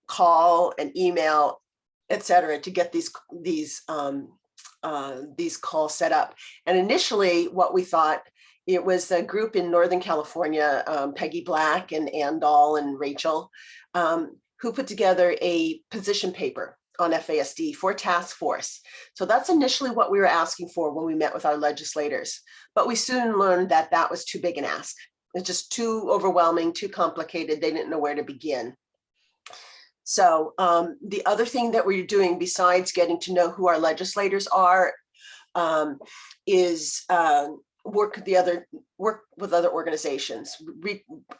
call and email, et cetera, to get these calls set up. And initially what we thought, it was a group in Northern California, Peggy Black and Ann Dahl and Rachel, who put together a position paper on FASD for task force. So that's initially what we were asking for when we met with our legislators. But we soon learned that that was too big an ask. It's just too overwhelming, too complicated. They didn't know where to begin. So the other thing that we're doing besides getting to know who our legislators are is work with other organizations,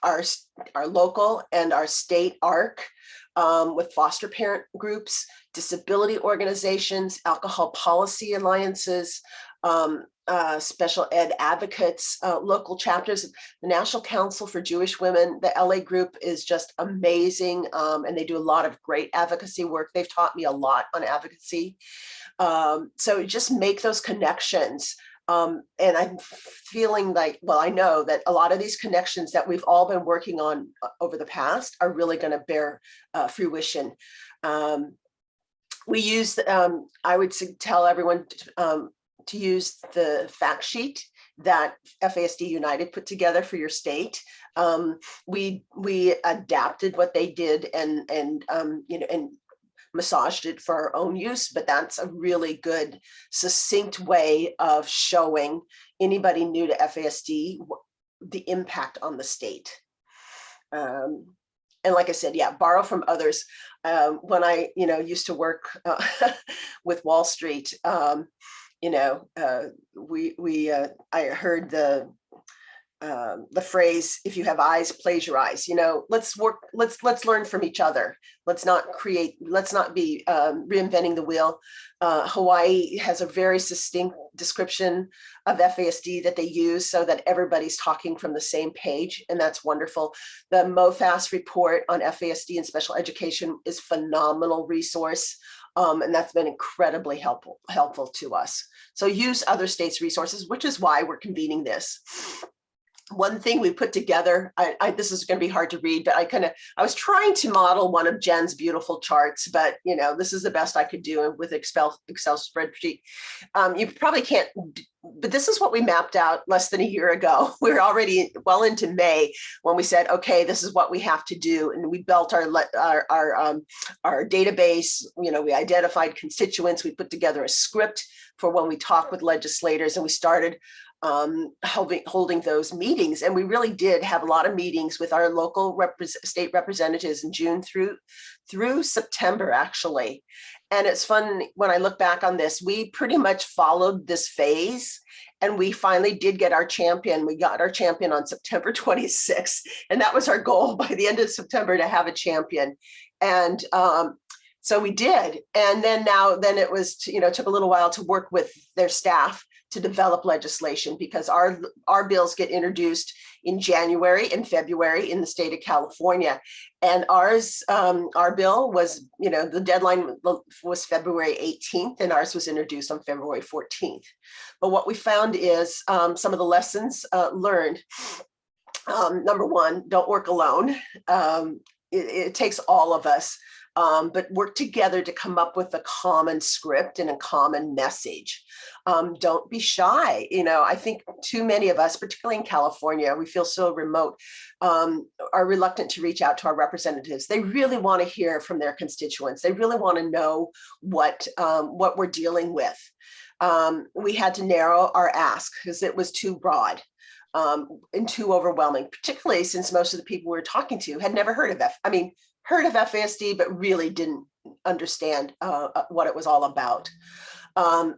our local and our state ARC, with foster parent groups, disability organizations, alcohol policy alliances, special ed advocates, local chapters, the National Council for Jewish Women. The LA group is just amazing, and they do a lot of great advocacy work. They've taught me a lot on advocacy. So just make those connections. And I'm feeling like, well, I know that a lot of these connections that we've all been working on over the past are really going to bear fruition. We use, I would tell everyone to use the fact sheet that FASD United put together for your state. We adapted what they did and massaged it for our own use, but that's a really good, succinct way of showing anybody new to FASD the impact on the state. And like I said, yeah, borrow from others. When I, used to work with Wall Street, I heard the phrase, if you have eyes, plagiarize. Let's learn from each other. Let's not be reinventing the wheel. Hawaii has a very succinct description of FASD that they use so that everybody's talking from the same page, and that's wonderful. The MOFAS report on FASD and special education is a phenomenal resource. And that's been incredibly helpful to us. So use other states' resources, which is why we're convening this. One thing we put together, this is going to be hard to read, but I was trying to model one of Jen's beautiful charts, but this is the best I could do with Excel spreadsheet. You probably can't, but this is what we mapped out less than a year ago. We're already well into May when we said, okay, this is what we have to do. And we built our database, we identified constituents, we put together a script for when we talk with legislators, and we started holding those meetings. And we really did have a lot of meetings with our local state representatives in June through September, actually. And it's fun when I look back on this, we pretty much followed this phase, and we finally did get our champion. We got our champion on September 26th. And that was our goal by the end of September, to have a champion. And so we did. And then it was, took a little while to work with their staff to develop legislation, because our bills get introduced in January and February in the state of California. And our bill was, the deadline was February 18th, and ours was introduced on February 14th. But what we found is some of the lessons learned. Number one, don't work alone. It takes all of us. But work together to come up with a common script and a common message. Don't be shy. I think too many of us, particularly in California, we feel so remote, are reluctant to reach out to our representatives. They really want to hear from their constituents. They really want to know what we're dealing with. We had to narrow our ask because it was too broad. And too overwhelming, particularly since most of the people we were talking to had never heard of heard of FASD, but really didn't understand what it was all about.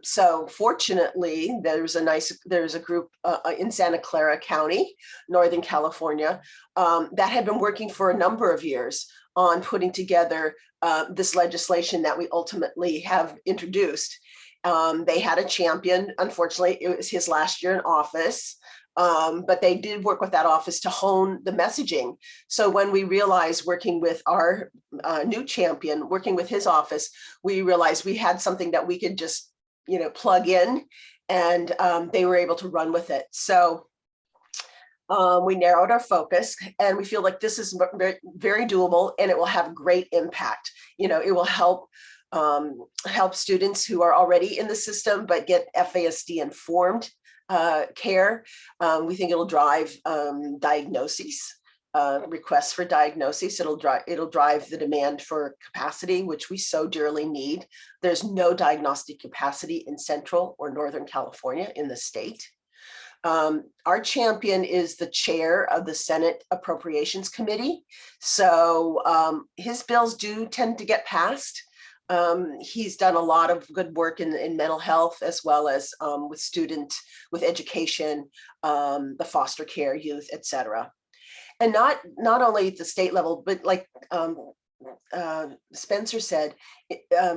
So fortunately, there's a group in Santa Clara County, Northern California, that had been working for a number of years on putting together this legislation that we ultimately have introduced. They had a champion. Unfortunately, it was his last year in office. But they did work with that office to hone the messaging. So when we realized, working with our new champion, working with his office, we realized we had something that we could just, plug in, and they were able to run with it. So we narrowed our focus, and we feel like this is very, very doable, and it will have great impact. It will help students who are already in the system, but get FASD informed care. We think it'll drive diagnoses, requests for diagnoses. It'll drive the demand for capacity, which we so dearly need. There's no diagnostic capacity in Central or Northern California in the state. Our champion is the chair of the Senate Appropriations Committee. So his bills do tend to get passed. He's done a lot of good work in mental health, as well as with education, the foster care, youth, etc. And not only at the state level, but like Spencer said,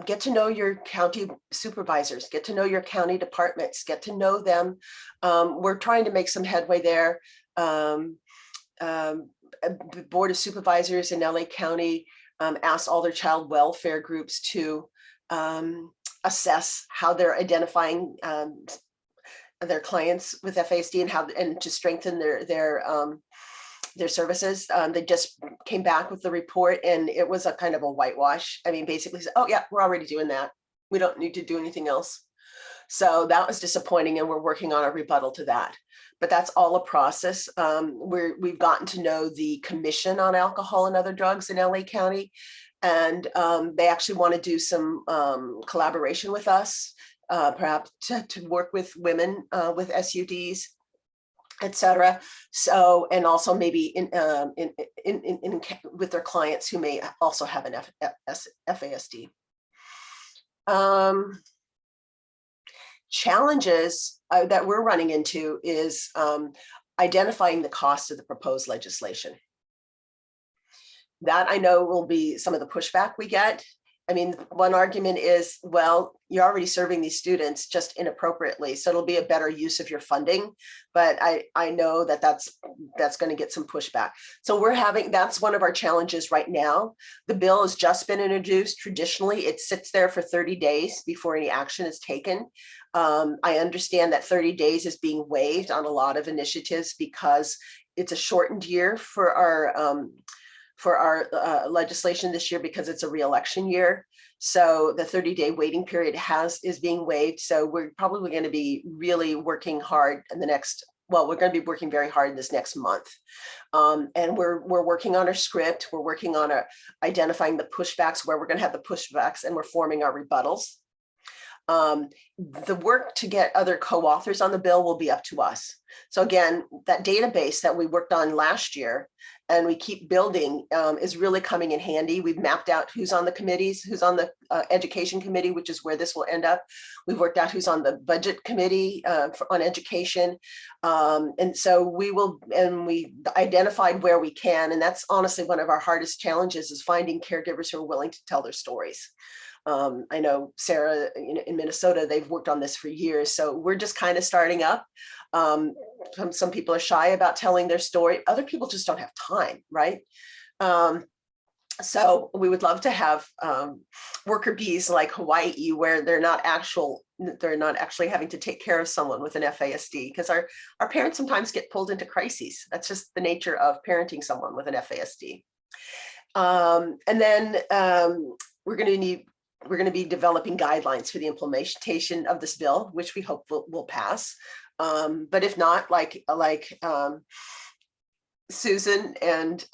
get to know your county supervisors, get to know your county departments, get to know them. We're trying to make some headway there. Board of Supervisors in LA County asked all their child welfare groups to assess how they're identifying their clients with FASD and to strengthen their services. They just came back with the report, and it was a kind of a whitewash. Basically, oh yeah, we're already doing that. We don't need to do anything else. So that was disappointing, and we're working on a rebuttal to that. But that's all a process. We've gotten to know the Commission on Alcohol and Other Drugs in LA County, and they actually want to do some collaboration with us, perhaps to work with women with SUDs, etc. So, and also maybe with their clients who may also have an FASD. Challenges that we're running into is identifying the cost of the proposed legislation. That I know will be some of the pushback we get. I mean, one argument is, well, you're already serving these students just inappropriately, so it'll be a better use of your funding. But I know that that's going to get some pushback. So that's one of our challenges right now. The bill has just been introduced. Traditionally, it sits there for 30 days before any action is taken. I understand that 30 days is being waived on a lot of initiatives because it's a shortened year for our legislation this year because it's a re-election year. So the 30-day waiting period is being waived. So we're probably going to be really working hard in we're going to be working very hard this next month. And we're working on our script. We're working on identifying the pushbacks, where we're going to have the pushbacks, and we're forming our rebuttals. The work to get other co-authors on the bill will be up to us. So again, that database that we worked on last year and we keep building is really coming in handy. We've mapped out who's on the committees, who's on the education committee, which is where this will end up. We've worked out who's on the budget committee on education. And so we identified where we can. And that's honestly one of our hardest challenges, is finding caregivers who are willing to tell their stories. I know Sarah in Minnesota, they've worked on this for years. So we're just kind of starting up. Some people are shy about telling their story. Other people just don't have time, right? So we would love to have worker bees like Hawaii, where they're not actually having to take care of someone with an FASD, because our parents sometimes get pulled into crises. That's just the nature of parenting someone with an FASD. And then we're going to be developing guidelines for the implementation of this bill, which we hope will pass. But if not, like Susan and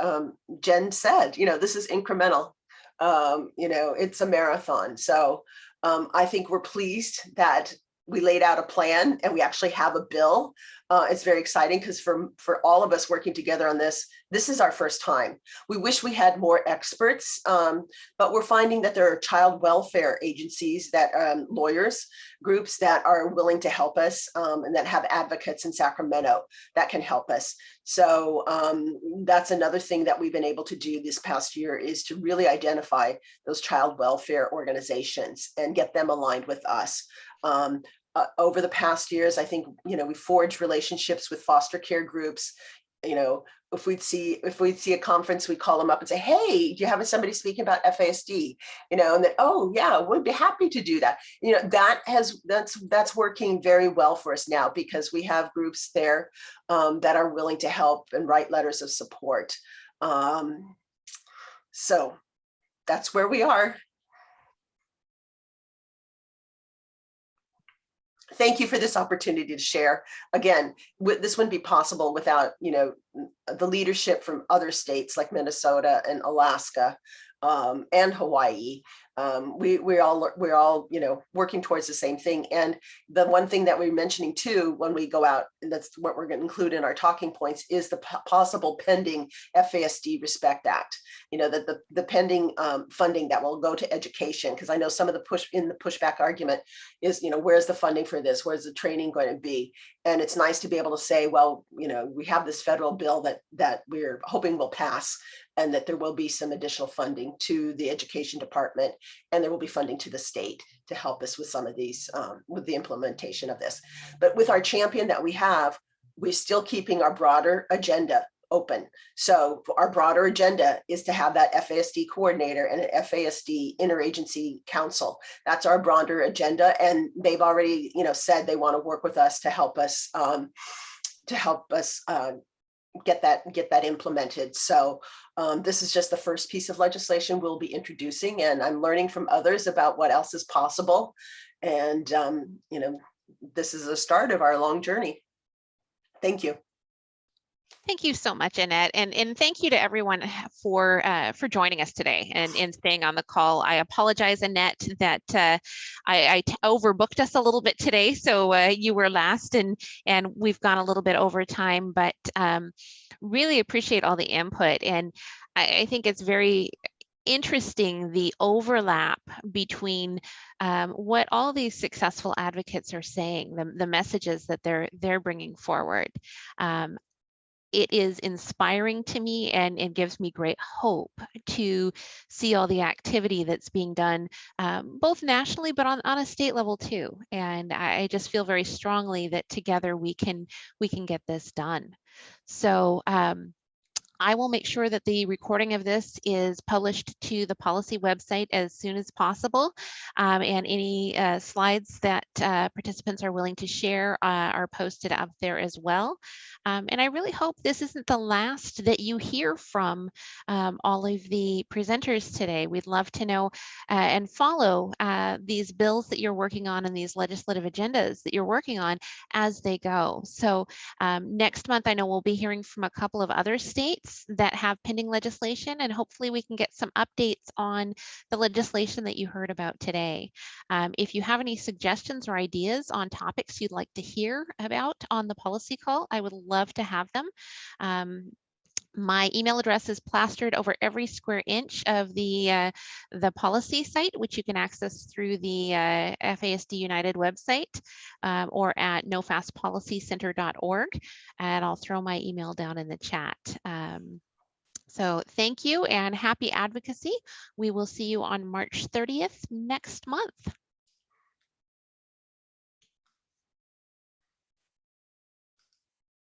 Jen said, this is incremental. It's a marathon. So I think we're pleased that we laid out a plan and we actually have a bill. It's very exciting because for all of us working together on this is our first time. We wish we had more experts, but we're finding that there are child welfare agencies, lawyers groups that are willing to help us, and that have advocates in Sacramento that can help us. So that's another thing that we've been able to do this past year, is to really identify those child welfare organizations and get them aligned with us. Over the past years, I think, we forged relationships with foster care groups. If we'd see a conference, we'd call them up and say, hey, do you have somebody speaking about FASD? And then, oh yeah, we'd be happy to do that. That's working very well for us now, because we have groups there that are willing to help and write letters of support. So that's where we are. Thank you for this opportunity to share. Again, this wouldn't be possible without, the leadership from other states like Minnesota and Alaska and Hawaii. We're all working towards the same thing. And the one thing that we're mentioning too, when we go out, and that's what we're going to include in our talking points, is the possible pending FASD Respect Act. That the pending funding that will go to education, because I know some of the pushback argument is, where's the funding for this? Where's the training going to be? And it's nice to be able to say, well, we have this federal bill that we're hoping will pass, and that there will be some additional funding to the education department, and there will be funding to the state to help us with some of these, with the implementation of this. But with our champion that we have, we're still keeping our broader agenda open. So our broader agenda is to have that FASD coordinator and an FASD interagency council. That's our broader agenda. And they've already, said they want to work with us to help us get that implemented. So this is just the first piece of legislation we'll be introducing, and I'm learning from others about what else is possible. And, you know, this is the start of our long journey. Thank you. Thank you so much, Annette, and thank you to everyone for joining us today and staying on the call. I apologize, Annette, that I overbooked us a little bit today, so you were last, and we've gone a little bit over time, but really appreciate all the input, and I think it's very interesting the overlap between what all these successful advocates are saying, the messages that they're bringing forward. It is inspiring to me and gives me great hope to see all the activity that's being done both nationally but on a state level too. And I just feel very strongly that together we can get this done. So I will make sure that the recording of this is published to the policy website as soon as possible. And any slides that participants are willing to share are posted up there as well. And I really hope this isn't the last that you hear from all of the presenters today. We'd love to know and follow these bills that you're working on and these legislative agendas that you're working on as they go. So next month, I know we'll be hearing from a couple of other states that have pending legislation, and hopefully we can get some updates on the legislation that you heard about today. If you have any suggestions or ideas on topics you'd like to hear about on the policy call, I would love to have them. My email address is plastered over every square inch of the policy site, which you can access through the FASD United website or at nofastpolicycenter.org. And I'll throw my email down in the chat. So thank you and happy advocacy. We will see you on March 30th next month.